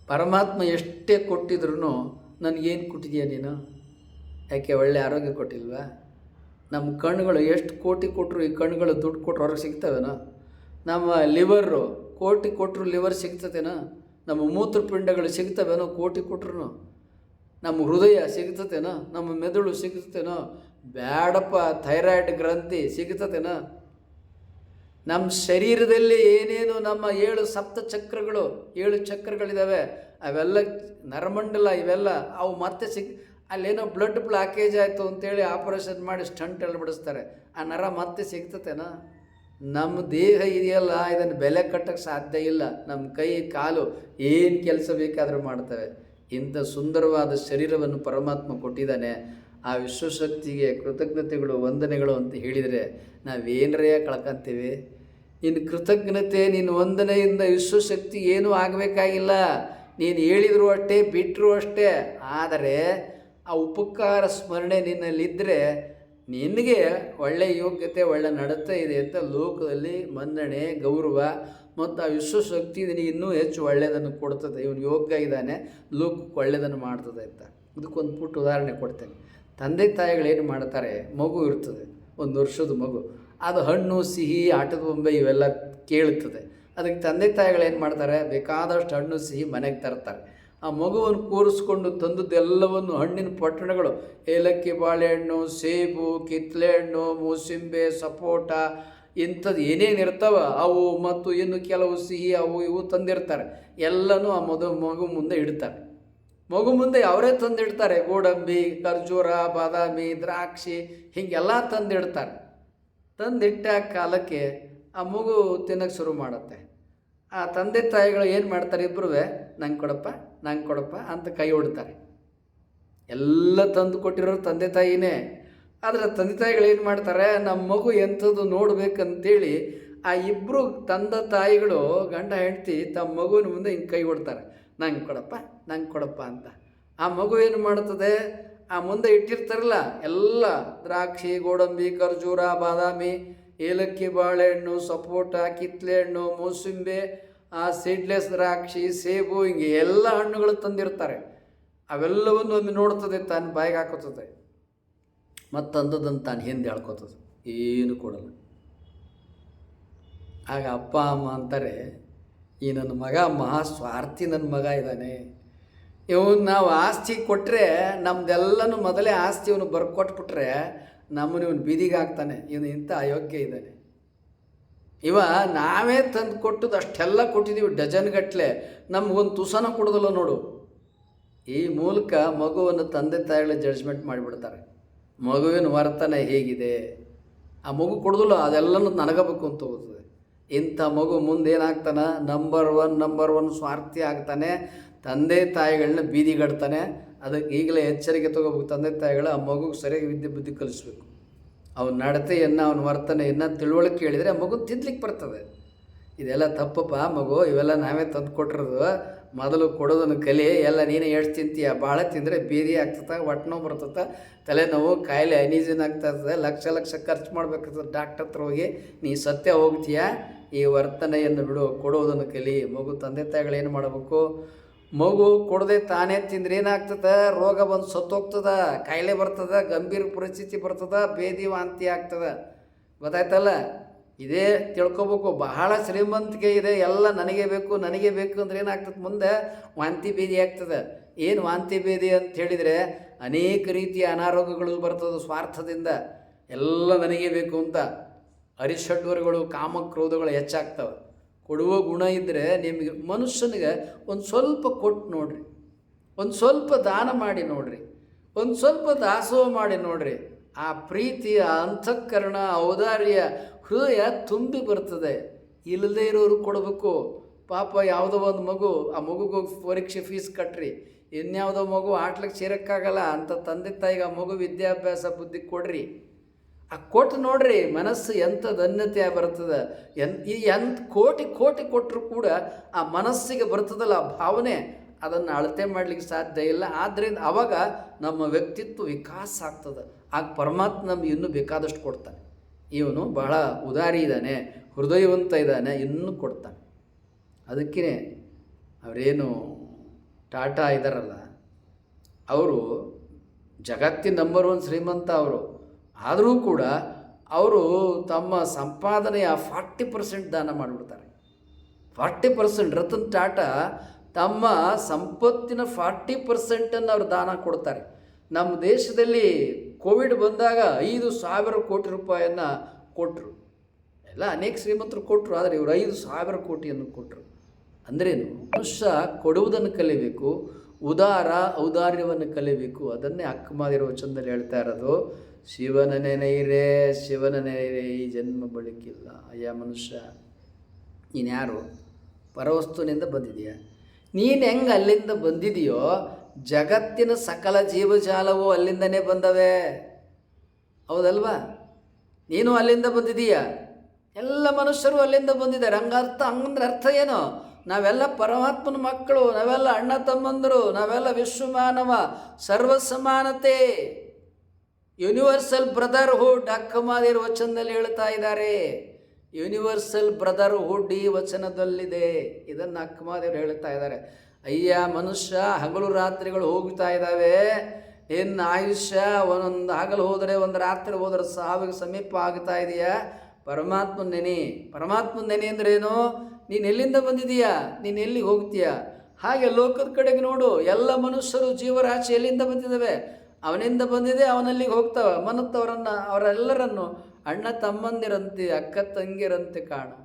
ಪರಮಾತ್ಮ ಎಷ್ಟೇ ಕೊಟ್ಟಿದ್ರೂ ನನಗೇನು ಕೊಟ್ಟಿದೆಯಾ ನೀನು? ಯಾಕೆ ಒಳ್ಳೆ ಆರೋಗ್ಯ ಕೊಟ್ಟಿಲ್ವಾ? ನಮ್ಮ ಕಣ್ಣುಗಳು ಎಷ್ಟು ಕೋಟಿ ಕೊಟ್ಟರು, ಈ ಕಣ್ಣುಗಳು ದುಡ್ಡು ಕೊಟ್ಟರು ಹೊರಗೆ ಸಿಗ್ತವೇನೋ? ನಮ್ಮ ಲಿವರು ಕೋಟಿ ಕೊಟ್ಟರು ಲಿವರ್ ಸಿಗ್ತತೇನೋ? ನಮ್ಮ ಮೂತ್ರಪಿಂಡಗಳು ಸಿಗ್ತವೇನೋ ಕೋಟಿ ಕೊಟ್ಟರು? ನಮ್ಮ ಹೃದಯ ಸಿಗ್ತತೇನೋ? ನಮ್ಮ ಮೆದುಳು ಸಿಗ್ತತೇನೋ? ಬ್ಯಾಡಪ್ಪ. ಥೈರಾಯ್ಡ್ ಗ್ರಂಥಿ ಸಿಗ್ತತೇನೋ? ನಮ್ಮ ಶರೀರದಲ್ಲಿ ಏನೇನು ನಮ್ಮ 7 ಸಪ್ತಚಕ್ರಗಳು, 7 ಚಕ್ರಗಳಿದ್ದಾವೆ, ಅವೆಲ್ಲ ನರಮಂಡಲ, ಇವೆಲ್ಲ ಅವು ಮತ್ತೆ ಅಲ್ಲೇನೋ ಬ್ಲಡ್ ಬ್ಲಾಕೇಜ್ ಆಯಿತು ಅಂತೇಳಿ ಆಪರೇಷನ್ ಮಾಡಿ ಸ್ಟಂಟ್ ಎಲ್ಲ ಬಿಡಿಸ್ತಾರೆ. ಆ ನರ ಮತ್ತೆ ಸಿಗ್ತತೇನೋ? ನಮ್ಮ ದೇಹ ಇದೆಯಲ್ಲ, ಇದನ್ನು ಬೆಲೆ ಕಟ್ಟಕ್ಕೆ ಸಾಧ್ಯ ಇಲ್ಲ. ನಮ್ಮ ಕೈ ಕಾಲು ಏನು ಕೆಲಸ ಬೇಕಾದರೂ ಮಾಡ್ತವೆ. ಇಂಥ ಸುಂದರವಾದ ಶರೀರವನ್ನು ಪರಮಾತ್ಮ ಕೊಟ್ಟಿದ್ದಾನೆ. ಆ ವಿಶ್ವಶಕ್ತಿಗೆ ಕೃತಜ್ಞತೆಗಳು, ವಂದನೆಗಳು ಅಂತ ಹೇಳಿದರೆ ನಾವೇನರೇ ಕಳ್ಕೊಂತೀವಿ. ನಿನ್ನ ಕೃತಜ್ಞತೆ, ನಿನ್ನ ವಂದನೆಯಿಂದ ವಿಶ್ವಶಕ್ತಿ ಏನೂ ಆಗಬೇಕಾಗಿಲ್ಲ. ನೀನು ಹೇಳಿದ್ರು ಅಷ್ಟೇ, ಬಿಟ್ಟರು ಅಷ್ಟೇ. ಆದರೆ ಆ ಉಪಕಾರ ಸ್ಮರಣೆ ನಿನ್ನಲ್ಲಿದ್ದರೆ ನಿನಗೆ ಒಳ್ಳೆಯ ಯೋಗ್ಯತೆ, ಒಳ್ಳೆ ನಡತೆ ಇದೆ ಅಂತ ಲೋಕದಲ್ಲಿ ಮನ್ನಣೆ, ಗೌರವ ಮತ್ತು ಆ ವಿಶ್ವಶಕ್ತಿ ನಿನಗೆ ಇನ್ನೂ ಹೆಚ್ಚು ಒಳ್ಳೆಯದನ್ನು ಕೊಡ್ತದೆ. ಇವನು ಯೋಗ್ಯ ಇದ್ದಾನೆ, ಲೋಕಕ್ಕೆ ಒಳ್ಳೆಯದನ್ನು ಮಾಡ್ತದೆ ಅಂತ. ಇದಕ್ಕೊಂದು ಪುಟ್ಟ ಉದಾಹರಣೆ ಕೊಡ್ತೇನೆ. ತಂದೆ ತಾಯಿಗಳೇನು ಮಾಡ್ತಾರೆ, ಮಗು ಇರ್ತದೆ, 1 ವರ್ಷದ ಮಗು, ಅದು ಹಣ್ಣು, ಸಿಹಿ, ಆಟದ ಬೊಂಬೆ ಇವೆಲ್ಲ ಕೇಳುತ್ತದೆ. ಅದಕ್ಕೆ ತಂದೆ ತಾಯಿಗಳೇನು ಮಾಡ್ತಾರೆ, ಬೇಕಾದಷ್ಟು ಹಣ್ಣು ಸಿಹಿ ಮನೆಗೆ ತರ್ತಾರೆ. ಆ ಮಗುವನ್ನು ಕೂರಿಸ್ಕೊಂಡು ತಂದದ್ದೆಲ್ಲವನ್ನು, ಹಣ್ಣಿನ ಪಟ್ಟಣಗಳು, ಏಲಕ್ಕಿ, ಬಾಳೆಹಣ್ಣು, ಸೇಬು, ಕಿತ್ತಳೆ ಹಣ್ಣು, ಮೂಸಂಬೆ, ಸಪೋಟ, ಇಂಥದ್ದು ಏನೇನು ಇರ್ತಾವ ಅವು, ಮತ್ತು ಇನ್ನು ಕೆಲವು ಸಿಹಿ ಅವು ಇವು ತಂದಿರ್ತಾರೆ. ಎಲ್ಲನೂ ಆ ಮಗು ಮುಂದೆ ಇಡ್ತಾರೆ. ಮಗು ಮುಂದೆ ಅವರೇ ತಂದಿಡ್ತಾರೆ. ಗೋಡಂಬಿ, ಖರ್ಜೂರ, ಬಾದಾಮಿ, ದ್ರಾಕ್ಷಿ ಹೀಗೆಲ್ಲ ತಂದಿಡ್ತಾರೆ. ತಂದಿಟ್ಟ ಕಾಲಕ್ಕೆ ಆ ಮಗು ತಿನ್ನೋಕ್ಕೆ ಶುರು ಮಾಡುತ್ತೆ. ಆ ತಂದೆ ತಾಯಿಗಳು ಏನು ಮಾಡ್ತಾರೆ, ಇಬ್ಬರೂ ನಂಗೆ ಕೊಡಪ್ಪ ಅಂತ ಕೈ ಹೊಡ್ತಾರೆ. ಎಲ್ಲ ತಂದು ಕೊಟ್ಟಿರೋರು ತಂದೆ ತಾಯಿನೇ. ಆದರೆ ತಂದೆ ತಾಯಿಗಳು ಏನು ಮಾಡ್ತಾರೆ, ನಮ್ಮ ಮಗು ಎಂಥದ್ದು ನೋಡ್ಬೇಕಂತೇಳಿ ಆ ಇಬ್ಬರು ತಂದೆ ತಾಯಿಗಳು ಗಂಡ ಹೆಂಡತಿ ತಮ್ಮ ಮಗುವಿನ ಮುಂದೆ ಹಿಂಗೆ ಕೈ ಹೊಡ್ತಾರೆ, ನಂಗೆ ಕೊಡಪ್ಪ ಅಂತ. ಆ ಮಗು ಏನು ಮಾಡ್ತದೆ, ಆ ಮುಂದೆ ಇಟ್ಟಿರ್ತಾರಲ್ಲ ಎಲ್ಲ ದ್ರಾಕ್ಷಿ, ಗೋಡಂಬಿ, ಖರ್ಜೂರ, ಬಾದಾಮಿ, ಏಲಕ್ಕಿ, ಬಾಳೆಹಣ್ಣು, ಸಪೋಟ, ಕಿತ್ತಳೆ ಹಣ್ಣು, ಮೂಸಂಬಿ, ಸೀಡ್ಲೆಸ್ ದ್ರಾಕ್ಷಿ, ಸೇಬು, ಹಿಂಗೆ ಎಲ್ಲ ಹಣ್ಣುಗಳು ತಂದಿರ್ತಾರೆ. ಅವೆಲ್ಲವನ್ನು ಒಮ್ಮೆ ನೋಡ್ತದೆ, ತಾನು ಬಾಯಿಗೆ ಹಾಕೋತದೆ, ಮತ್ತಂದದನ್ನು ತಾನು ಹಿಂದೆ ಹೇಳ್ಕೋತದೆ, ಏನು ಕೊಡಲ್ಲ. ಆಗ ಅಪ್ಪ ಅಮ್ಮ ಅಂತಾರೆ, ಈ ನನ್ನ ಮಗ ಮಹಾ ಸ್ವಾರ್ಥಿ, ನನ್ನ ಮಗ ಇದ್ದಾನೆ. ಇವನು ನಾವು ಆಸ್ತಿ ಕೊಟ್ಟರೆ ನಮ್ಮದೆಲ್ಲನೂ ಮೊದಲೇ ಆಸ್ತಿ ಇವನು ಬರ್ಕೊಟ್ಬಿಟ್ರೆ ನಮ್ಮನ್ನು ಇವನು ಬೀದಿಗೆ ಹಾಕ್ತಾನೆ, ಇವನು ಇಂಥ ಅಯೋಗ್ಯ ಇದ್ದಾನೆ. ನಾವೇ ತಂದು ಕೊಟ್ಟದ್ದು ಅಷ್ಟೆಲ್ಲ ಕೊಟ್ಟಿದ್ದೀವಿ, ಡಜನ್ಗಟ್ಟಲೆ, ನಮಗೊಂದು ತುಸನ ಕೊಡೋದಿಲ್ಲ ನೋಡು. ಈ ಮೂಲಕ ಮಗುವನ್ನು ತಂದೆ ತಾಯಿಗಳ ಜಡ್ಜ್ಮೆಂಟ್ ಮಾಡಿಬಿಡ್ತಾರೆ. ಮಗುವಿನ ವರ್ತನೆ ಹೇಗಿದೆ, ಆ ಮಗು ಕೊಡೋದಿಲ್ಲ, ಅದೆಲ್ಲನೂ ನನಗಬೇಕು ಅಂತ ಹೋಗ್ತದೆ. ಇಂಥ ಮಗು ಮುಂದೇನಾಗ್ತಾನೆ, ನಂಬರ್ ಒನ್ ಸ್ವಾರ್ಥಿ ಆಗ್ತಾನೆ, ತಂದೆ ತಾಯಿಗಳನ್ನ ಬೀದಿಗಡ್ತಾನೆ. ಅದಕ್ಕೆ ಈಗಲೇ ಎಚ್ಚರಿಕೆ ತೊಗೋಬೇಕು ತಂದೆ ತಾಯಿಗಳು. ಆ ಮಗುಗೆ ಸರಿಯಾಗಿ ವಿದ್ಯೆ ಬುದ್ಧಿ ಕಲಿಸ್ಬೇಕು. ಅವನ ನಡತೆಯನ್ನು, ಅವನ ವರ್ತನೆಯನ್ನು ತಿಳುವಳಿಕೆ ಹೇಳಿದರೆ ಆ ಮಗು ತಿದ್ದಲಿಕ್ಕೆ ಬರ್ತದೆ. ಇದೆಲ್ಲ ತಪ್ಪಪ್ಪ ಮಗು, ಇವೆಲ್ಲ ನಾವೇ ತಂದು ಕೊಟ್ಟಿರೋದು, ಮೊದಲು ಕೊಡೋದನ್ನು ಕಲಿ. ಎಲ್ಲ ನೀನೇ ಎಷ್ಟು ತಿಂತೀಯ, ಭಾಳ ತಿಂದರೆ ಬೀದಿ ಆಗ್ತದೆ, ಹೊಟ್ಟೆ ನೋವು ಬರ್ತದೆ, ತಲೆನೋವು, ಕಾಯಿಲೆ, ಅನೀಸಿನ್ ಆಗ್ತದೆ, ಲಕ್ಷ ಖರ್ಚು ಮಾಡ್ಬೇಕಾಗ್ತದೆ ಡಾಕ್ಟರ್ ಹತ್ರ ಹೋಗಿ. ನೀ ಸತ್ಯ ಹೋಗ್ತೀಯ, ಈ ವರ್ತನೆಯನ್ನು ಬಿಡು, ಕೊಡೋದನ್ನು ಕಲಿ. ಮಗು ತಂದೆ ತಾಯಿಗಳೇನು ಮಾಡಬೇಕು, ಮಗು ಕೊಡದೆ ತಾನೇ ತಿಂದ್ರೆ ಏನಾಗ್ತದೆ, ರೋಗ ಬಂದು ಸತ್ತೋಗ್ತದೆ, ಕಾಯಿಲೆ ಬರ್ತದೆ, ಗಂಭೀರ ಪರಿಸ್ಥಿತಿ ಬರ್ತದೆ, ಬೇದಿ ವಾಂತಿ ಆಗ್ತದೆ. ಗೊತ್ತಾಯ್ತಲ್ಲ, ಇದೇ ತಿಳ್ಕೊಬೇಕು. ಬಹಳ ಶ್ರೀಮಂತಿಕೆ ಇದೆ, ಎಲ್ಲ ನನಗೆ ಬೇಕು ಅಂದ್ರೆ ಏನಾಗ್ತದೆ, ಮುಂದೆ ವಾಂತಿ ಭೇದಿ ಆಗ್ತದೆ. ಏನು ವಾಂತಿ ಭೇದಿ ಅಂತ ಹೇಳಿದರೆ ಅನೇಕ ರೀತಿಯ ಅನಾರೋಗ್ಯಗಳು ಬರ್ತದೆ ಸ್ವಾರ್ಥದಿಂದ. ಎಲ್ಲ ನನಗೆ ಬೇಕು ಅಂತ ಅರಿಷಡ್ವರ್ಗಳು, ಕಾಮಕ್ರೋಧಗಳು ಹೆಚ್ಚಾಗ್ತವೆ. ಕೊಡುವ ಗುಣ ಇದ್ದರೆ ನಿಮಗೆ, ಮನುಷ್ಯನಿಗೆ ಒಂದು ಸ್ವಲ್ಪ ಕೊಟ್ಟು ನೋಡ್ರಿ, ಒಂದು ಸ್ವಲ್ಪ ದಾನ ಮಾಡಿ ನೋಡ್ರಿ, ಒಂದು ಸ್ವಲ್ಪ ದಾಸೋಹ ಮಾಡಿ ನೋಡ್ರಿ. ಆ ಪ್ರೀತಿ, ಆ ಅಂತಃಕರಣ, ಔದಾರ್ಯ, ಹೃದಯ ತುಂಬಿ ಬರ್ತದೆ. ಇಲ್ಲದೇ ಇರೋರು ಕೊಡಬೇಕು. ಪಾಪ ಯಾವುದೋ ಒಂದು ಮಗು, ಆ ಮಗುಗೋಗಿ ಪರೀಕ್ಷೆ ಫೀಸ್ ಕಟ್ಟ್ರಿ, ಇನ್ಯಾವುದೋ ಮಗು ಆಟ್ಲಿಕ್ಕೆ ಸೇರೋಕ್ಕಾಗಲ್ಲ ಅಂತ ತಂದೆ ತಾಯಿಗೆ ಆ ಮಗು ವಿದ್ಯಾಭ್ಯಾಸ ಬುದ್ಧಿ ಕೊಡ್ರಿ. ಆ ಕೊಟ್ಟು ನೋಡ್ರಿ, ಮನಸ್ಸು ಎಂಥ ಧನ್ಯತೆ ಬರ್ತದೆ. ಕೋಟಿ ಕೊಟ್ಟರು ಕೂಡ ಆ ಮನಸ್ಸಿಗೆ ಬರ್ತದಲ್ಲ ಆ ಭಾವನೆ, ಅದನ್ನು ಅಳತೆ ಮಾಡಲಿಕ್ಕೆ ಸಾಧ್ಯ ಇಲ್ಲ. ಆದ್ದರಿಂದ ಆವಾಗ ನಮ್ಮ ವ್ಯಕ್ತಿತ್ವ ವಿಕಾಸ ಆಗ್ತದೆ. ಆಗ ಪರಮಾತ್ಮ ನಮ್ಗೆ ಇನ್ನೂ ಬೇಕಾದಷ್ಟು ಕೊಡ್ತಾನೆ. ಇವನು ಬಹಳ ಉದಾರಿ ಇದ್ದಾನೆ, ಹೃದಯವಂತ ಇದ್ದಾನೆ, ಇನ್ನೂ ಕೊಡ್ತಾನೆ. ಅದಕ್ಕೇ ಅವರೇನು ಟಾಟಾ ಇದ್ದಾರಲ್ಲ, ಅವರು ಜಗತ್ತಿನ ನಂಬರ್ 1 ಶ್ರೀಮಂತ ಅವರು. ಆದರೂ ಕೂಡ ಅವರು ತಮ್ಮ ಸಂಪಾದನೆಯ 40% ದಾನ ಮಾಡಿಬಿಡ್ತಾರೆ. 40%. ರತನ್ ಟಾಟಾ ತಮ್ಮ ಸಂಪತ್ತಿನ 40% ಅವರು ದಾನ ಕೊಡ್ತಾರೆ. ನಮ್ಮ ದೇಶದಲ್ಲಿ ಕೋವಿಡ್ ಬಂದಾಗ 5,000 ಕೋಟಿ ರೂಪಾಯಿಯನ್ನು ಕೊಟ್ಟರು. ಎಲ್ಲ ಅನೇಕ ಶ್ರೀಮಂತರು ಕೊಟ್ಟರು, ಆದರೆ ಇವರು 5,000 ಕೋಟಿಯನ್ನು ಕೊಟ್ಟರು. ಅಂದ್ರೇನು, ಮನುಷ್ಯ ಕೊಡುವುದನ್ನು ಕಲಿಬೇಕು, ಔದಾರ್ಯವನ್ನು ಕಲಿಬೇಕು. ಅದನ್ನೇ ಅಕ್ಕಮಾದಿರೋ ವಚನದಲ್ಲಿ ಹೇಳ್ತಾ ಇರೋದು. ಶಿವನ ನೆನೆಯಿರೆ ಈ ಜನ್ಮ ಬಳಿಕಿಲ್ಲ. ಅಯ್ಯ ಮನುಷ್ಯ, ನೀನು ಯಾರು? ಪರವಸ್ತುವಿನಿಂದ ಬಂದಿದೆಯಾ? ನೀನು ಹೆಂಗೆ ಅಲ್ಲಿಂದ ಬಂದಿದೆಯೋ, ಜಗತ್ತಿನ ಸಕಲ ಜೀವಜಾಲವು ಅಲ್ಲಿಂದನೇ ಬಂದವೆ. ಹೌದಲ್ವಾ? ನೀನು ಅಲ್ಲಿಂದ ಬಂದಿದೀಯ, ಎಲ್ಲ ಮನುಷ್ಯರು ಅಲ್ಲಿಂದ ಬಂದಿದ್ದಾರೆ. ಹಂಗಂದ್ರೆ ಅರ್ಥ ಏನು? ನಾವೆಲ್ಲ ಪರಮಾತ್ಮನ ಮಕ್ಕಳು, ನಾವೆಲ್ಲ ಅಣ್ಣ ತಮ್ಮಂದರು, ನಾವೆಲ್ಲ ವಿಶ್ವಮಾನವ, ಸರ್ವಸಮಾನತೆ, ಯೂನಿವರ್ಸಲ್ ಬ್ರದರ್ಹುಡ್. ಅಕ್ಕಮಾದಿರ ವಚನದಲ್ಲಿ ಹೇಳ್ತಾ ಇದ್ದಾರೆ. ಯೂನಿವರ್ಸಲ್ ಬ್ರದರ್ಹುಡ್ ಈ ವಚನದಲ್ಲಿದೆ. ಇದನ್ನು ಅಕ್ಕಮಾದಿರು ಹೇಳ್ತಾ ಇದ್ದಾರೆ. ಅಯ್ಯ ಮನುಷ್ಯ, ಹಗಲು ರಾತ್ರಿಗಳು ಹೋಗ್ತಾ ಇದ್ದಾವೆ. ಇನ್ನು ಆಯುಷ್ಯ ಒಂದೊಂದು ಹಗಲು ಹೋದರೆ, ಒಂದು ರಾತ್ರಿ ಹೋದರೆ ಸಾವಿಗೆ ಸಮೀಪ ಆಗ್ತಾ ಇದೆಯಾ? ಪರಮಾತ್ಮನ ನೆನೆ ಅಂದ್ರೇನು? ನೀನು ಎಲ್ಲಿಂದ ಬಂದಿದೀಯಾ? ನೀನು ಎಲ್ಲಿಗೆ ಹೋಗ್ತೀಯಾ? ಹಾಗೆ ಲೋಕದ ಕಡೆಗೆ ನೋಡು. ಎಲ್ಲ ಮನುಷ್ಯರು, ಜೀವರಾಶಿ ಎಲ್ಲಿಂದ ಬಂದಿದ್ದಾವೆ? ಅವನಿಂದ ಬಂದಿದೆ, ಅವನಲ್ಲಿಗೆ ಹೋಗ್ತಾವೆ. ಅವರೆಲ್ಲರನ್ನು ಅಣ್ಣ ತಮ್ಮಂದಿರಂತೆ, ಅಕ್ಕ ತಂಗಿರಂತೆ ಕಾಣು.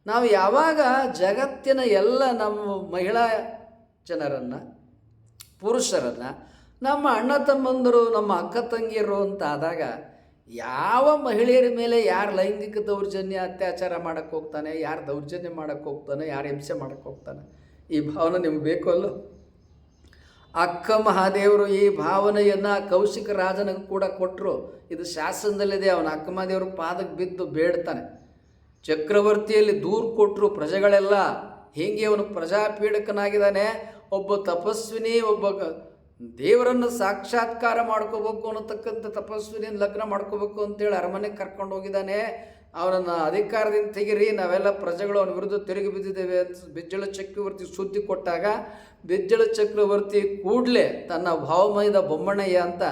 ನಾವು ಯಾವಾಗ ಜಗತ್ತಿನ ಎಲ್ಲ ನಮ್ಮ ಮಹಿಳಾ ಜನರನ್ನು, ಪುರುಷರನ್ನು ನಮ್ಮ ಅಣ್ಣ ತಮ್ಮಂದರು, ನಮ್ಮ ಅಕ್ಕ ತಂಗಿಯರು ಅಂತ ಆದಾಗ ಯಾವ ಮಹಿಳೆಯರ ಮೇಲೆ ಯಾರು ಲೈಂಗಿಕ ದೌರ್ಜನ್ಯ ಅತ್ಯಾಚಾರ ಮಾಡೋಕ್ಕೆ ಹೋಗ್ತಾನೆ, ಯಾರು ದೌರ್ಜನ್ಯ ಮಾಡೋಕ್ಕೆ ಹೋಗ್ತಾನೆ, ಯಾರು ಹಿಂಸೆ ಮಾಡೋಕ್ಕೆ ಹೋಗ್ತಾನೆ, ಈ ಭಾವನೆ ನಿಮ್ಗೆ ಬೇಕು ಅಲ್ಲೋ? ಅಕ್ಕ ಮಹಾದೇವರು ಈ ಭಾವನೆಯನ್ನು ಕೌಶಿಕ ರಾಜನಿಗೆ ಕೂಡ ಕೊಟ್ಟರು. ಇದು ಶಾಸನದಲ್ಲಿದೆ. ಅವನ ಅಕ್ಕ ಮಹಾದೇವರು ಪಾದಕ್ಕೆ ಬಿದ್ದು ಬೇಡ್ತಾನೆ. ಚಕ್ರವರ್ತಿಯಲ್ಲಿ ದೂರು ಕೊಟ್ಟರು ಪ್ರಜೆಗಳೆಲ್ಲ, ಹೀಗೆ ಅವನು ಪ್ರಜಾಪೀಡಕನಾಗಿದ್ದಾನೆ, ಒಬ್ಬ ತಪಸ್ವಿನಿ, ಒಬ್ಬ ದೇವರನ್ನು ಸಾಕ್ಷಾತ್ಕಾರ ಮಾಡ್ಕೋಬೇಕು ಅನ್ನತಕ್ಕಂಥ ತಪಸ್ವಿನಿಯನ್ನು ಲಗ್ನ ಮಾಡ್ಕೋಬೇಕು ಅಂತೇಳಿ ಅರಮನೆಗೆ ಕರ್ಕೊಂಡು ಹೋಗಿದ್ದಾನೆ. ಅವನನ್ನು ಅಧಿಕಾರದಿಂದ ತೆಗಿರಿ, ನಾವೆಲ್ಲ ಪ್ರಜೆಗಳು ಅವನ ವಿರುದ್ಧ ತಿರುಗಿ ಬಿದ್ದಿದ್ದೇವೆ ಅಂತ ಬಿಜ್ಜಳ ಚಕ್ರವರ್ತಿ ಸುದ್ದಿ ಕೊಟ್ಟಾಗ, ಬಿಜ್ಜಳ ಚಕ್ರವರ್ತಿ ಕೂಡಲೇ ತನ್ನ ಭಾವಮೈದ ಬೊಮ್ಮಣ್ಣಯ್ಯ ಅಂತ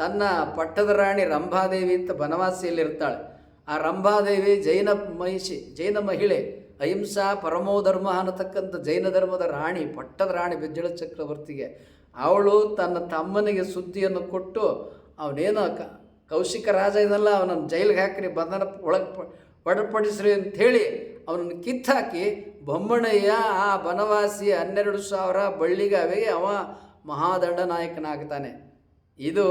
ತನ್ನ ಪಟ್ಟದ ರಾಣಿ ರಂಭಾದೇವಿ ಅಂತ ಬನವಾಸಿಯಲ್ಲಿರ್ತಾಳೆ. ಆ ರಂಭಾದೇವಿ ಜೈನ ಮಹಿಳೆ, ಅಹಿಂಸಾ ಪರಮೋಧರ್ಮ ಅನ್ನತಕ್ಕಂಥ ಜೈನ ಧರ್ಮದ ರಾಣಿ, ಪಟ್ಟದ ರಾಣಿ ಬಿಜ್ಜಳ ಚಕ್ರವರ್ತಿಗೆ. ಅವಳು ತನ್ನ ತಮ್ಮನಿಗೆ ಸುದ್ದಿಯನ್ನು ಕೊಟ್ಟು, ಅವನೇನೋ ಕೌಶಿಕ ರಾಜ ಇದಲ್ಲ, ಅವನನ್ನು ಜೈಲಿಗೆ ಹಾಕಿರಿ, ಬಂಧನ ಒಳಪಡಿಸ್ರಿ ಅಂಥೇಳಿ ಅವನನ್ನು ಕಿತ್ತಾಕಿ ಬೊಮ್ಮಣ್ಣಯ್ಯ ಆ ಬನವಾಸಿ 12,000 ಬಳ್ಳಿಗಾವಿಗೆ ಅವ ಮಹಾದಂಡನಾಯಕನಾಗ್ತಾನೆ. ಇದು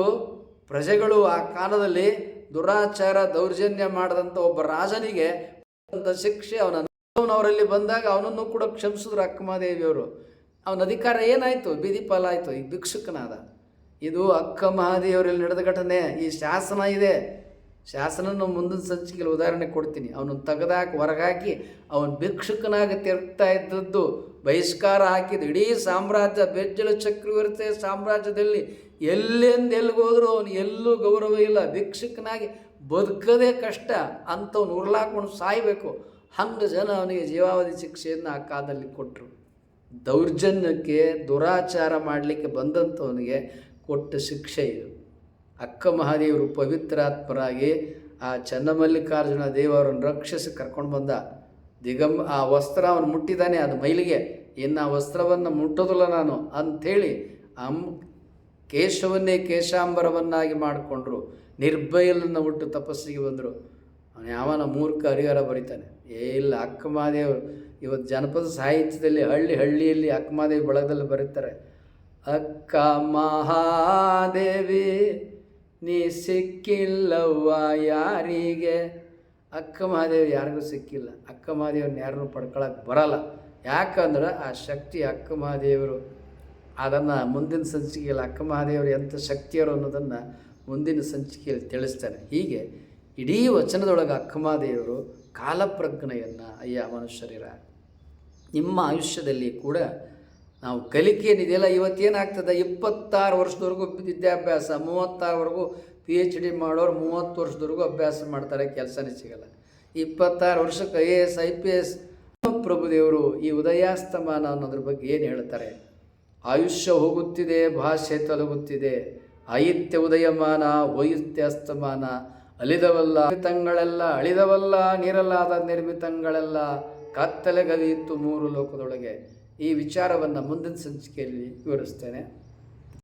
ಪ್ರಜೆಗಳು ಆ ಕಾಲದಲ್ಲಿ ದುರಾಚಾರ ದೌರ್ಜನ್ಯ ಮಾಡಿದಂಥ ಒಬ್ಬ ರಾಜನಿಗೆ ಅಂತ ಶಿಕ್ಷೆ ಅವರಲ್ಲಿ ಬಂದಾಗ ಅವನನ್ನು ಕೂಡ ಕ್ಷಮಿಸಿದ್ರು ಅಕ್ಕಮಹಾದೇವಿಯವರು. ಅವನ ಅಧಿಕಾರ ಏನಾಯಿತು? ಬೀದಿ ಪಾಲಾಯಿತು, ಈಗ ಭಿಕ್ಷುಕನಾದ. ಇದು ಅಕ್ಕ ಮಹಾದೇವರಲ್ಲಿ ನಡೆದ ಘಟನೆ. ಈ ಶಾಸನ ಇದೆ. ಶಾಸನ ಮುಂದಿನ ಸಂಚಿಕೆಯಲ್ಲಿ ಉದಾಹರಣೆ ಕೊಡ್ತೀನಿ. ಅವನನ್ನು ತೆಗೆದಾಕಿ ಹೊರಗಾಕಿ ಅವನು ಭಿಕ್ಷುಕನಾಗಿ ತಿರುಗ್ತಾ ಇದ್ದದ್ದು, ಬಹಿಷ್ಕಾರ ಹಾಕಿದ್ದು ಇಡೀ ಸಾಮ್ರಾಜ್ಯ, ಬೆಜ್ಜಳ ಚಕ್ರವರ್ತಿ ಸಾಮ್ರಾಜ್ಯದಲ್ಲಿ ಎಲ್ಲಿಗೋದ್ರೂ ಅವನು ಎಲ್ಲೂ ಗೌರವ ಇಲ್ಲ. ಭಿಕ್ಷುಕನಾಗಿ ಬದುಕದೇ ಕಷ್ಟ, ಅಂಥವ್ನು ಉರ್ಲಾಕೊಂಡು ಸಾಯಬೇಕು. ಹಂಗೆ ಜನ ಅವನಿಗೆ ಜೀವಾವಧಿ ಶಿಕ್ಷೆಯನ್ನು ಆ ಕಾಲದಲ್ಲಿ ಕೊಟ್ಟರು. ದೌರ್ಜನ್ಯಕ್ಕೆ, ದುರಾಚಾರ ಮಾಡಲಿಕ್ಕೆ ಬಂದಂಥವನಿಗೆ ಕೊಟ್ಟ ಶಿಕ್ಷೆ ಇದು. ಅಕ್ಕ ಮಹಾದೇವರು ಪವಿತ್ರಾತ್ಮರಾಗಿ ಆ ಚನ್ನಮಲ್ಲಿಕಾರ್ಜುನ ದೇವರನ್ನು ರಕ್ಷಿಸಿ ಕರ್ಕೊಂಡು ಬಂದ. ಆ ವಸ್ತ್ರ ಅವನು ಮುಟ್ಟಿದ್ದಾನೆ, ಅದು ಮೈಲಿಗೆ, ಇನ್ನು ಆ ವಸ್ತ್ರವನ್ನು ಮುಟ್ಟೋದಿಲ್ಲ ನಾನು ಅಂಥೇಳಿ ಕೇಶವನ್ನೇ ಕೇಶಾಂಬರವನ್ನಾಗಿ ಮಾಡಿಕೊಂಡ್ರು. ನಿರ್ಭಯಲನ್ನು ಹುಟ್ಟು ತಪಸ್ಸಿಗೆ ಬಂದರು. ಅವನು ಯಾವನ ಮೂರ್ಖ ಹರಿಹರ ಬರೀತಾನೆ, ಇಲ್ಲ ಅಕ್ಕ ಮಹಾದೇವರು ಇವತ್ತು ಜನಪದ ಸಾಹಿತ್ಯದಲ್ಲಿ ಹಳ್ಳಿಯಲ್ಲಿ ಅಕ್ಕ ಮಹಾದೇವಿ ಬಳಗದಲ್ಲಿ ಬರೀತಾರೆ, ಅಕ್ಕ ಮಹಾದೇವಿ ನೀ ಸಿಕ್ಕಿಲ್ಲವ್ವ ಯಾರಿಗೆ. ಅಕ್ಕ ಮಹಾದೇವಿ ಯಾರಿಗೂ ಸಿಕ್ಕಿಲ್ಲ. ಅಕ್ಕ ಮಹಾದೇವ್ರನ್ನ ಯಾರನ್ನೂ ಪಡ್ಕೊಳಕ್ಕೆ ಬರಲ್ಲ. ಯಾಕಂದ್ರೆ ಆ ಶಕ್ತಿ ಅಕ್ಕ ಮಹಾದೇವರು. ಅದನ್ನು ಮುಂದಿನ ಸಂಚಿಕೆಯಲ್ಲಿ ಅಕ್ಕ ಮಹಾದೇವರು ಎಂಥ ಶಕ್ತಿಯರು ಅನ್ನೋದನ್ನು ಮುಂದಿನ ಸಂಚಿಕೆಯಲ್ಲಿ ತಿಳಿಸ್ತಾನೆ. ಹೀಗೆ ಇಡೀ ವಚನದೊಳಗೆ ಅಕ್ಕ ಮಹಾದೇವರು ಕಾಲಪ್ರಜ್ಞೆಯನ್ನು, ಅಯ್ಯ ಮನುಷ್ಯರಿರ ನಿಮ್ಮ ಆಯುಷ್ಯದಲ್ಲಿ ಕೂಡ ನಾವು ಕಲಿಕೆ ಏನಿದೆಯಲ್ಲ, ಇವತ್ತೇನಾಗ್ತದೆ, 26 ವರ್ಷದವರೆಗೂ ವಿದ್ಯಾಭ್ಯಾಸ, 36ವರೆಗೂ PhD ಮಾಡೋರು 30 ವರ್ಷದವರೆಗೂ ಅಭ್ಯಾಸ ಮಾಡ್ತಾರೆ, ಕೆಲಸನೇ ಸಿಗಲ್ಲ. 26 ವರ್ಷಕ್ಕೆ IAS IPS. ಪ್ರಭುದೇವರು ಈ ಉದಯಾಸ್ತಮಾನ ಅನ್ನೋದ್ರ ಬಗ್ಗೆ ಏನು ಹೇಳ್ತಾರೆ? ಆಯುಷ್ಯ ಹೋಗುತ್ತಿದೆ, ಭಾಷೆ ತೊಲಗುತ್ತಿದೆ, ಆಯಿತ್ಯ ಉದಯಮಾನ ವೈಯುತ್ಯ ಅಸ್ತಮಾನ, ಅಲಿದವಲ್ಲ ನಿರ್ಮಿತಗಳೆಲ್ಲ ಅಳಿದವಲ್ಲ, ನೀರಲ್ಲಾದ ನಿರ್ಮಿತಗಳೆಲ್ಲ, ಕತ್ತಲೆ ಗವಿಯಿತ್ತು 3 ಲೋಕದೊಳಗೆ. ಈ ವಿಚಾರವನ್ನು ಮುಂದಿನ ಸಂಚಿಕೆಯಲ್ಲಿ ವಿವರಿಸ್ತೇನೆ.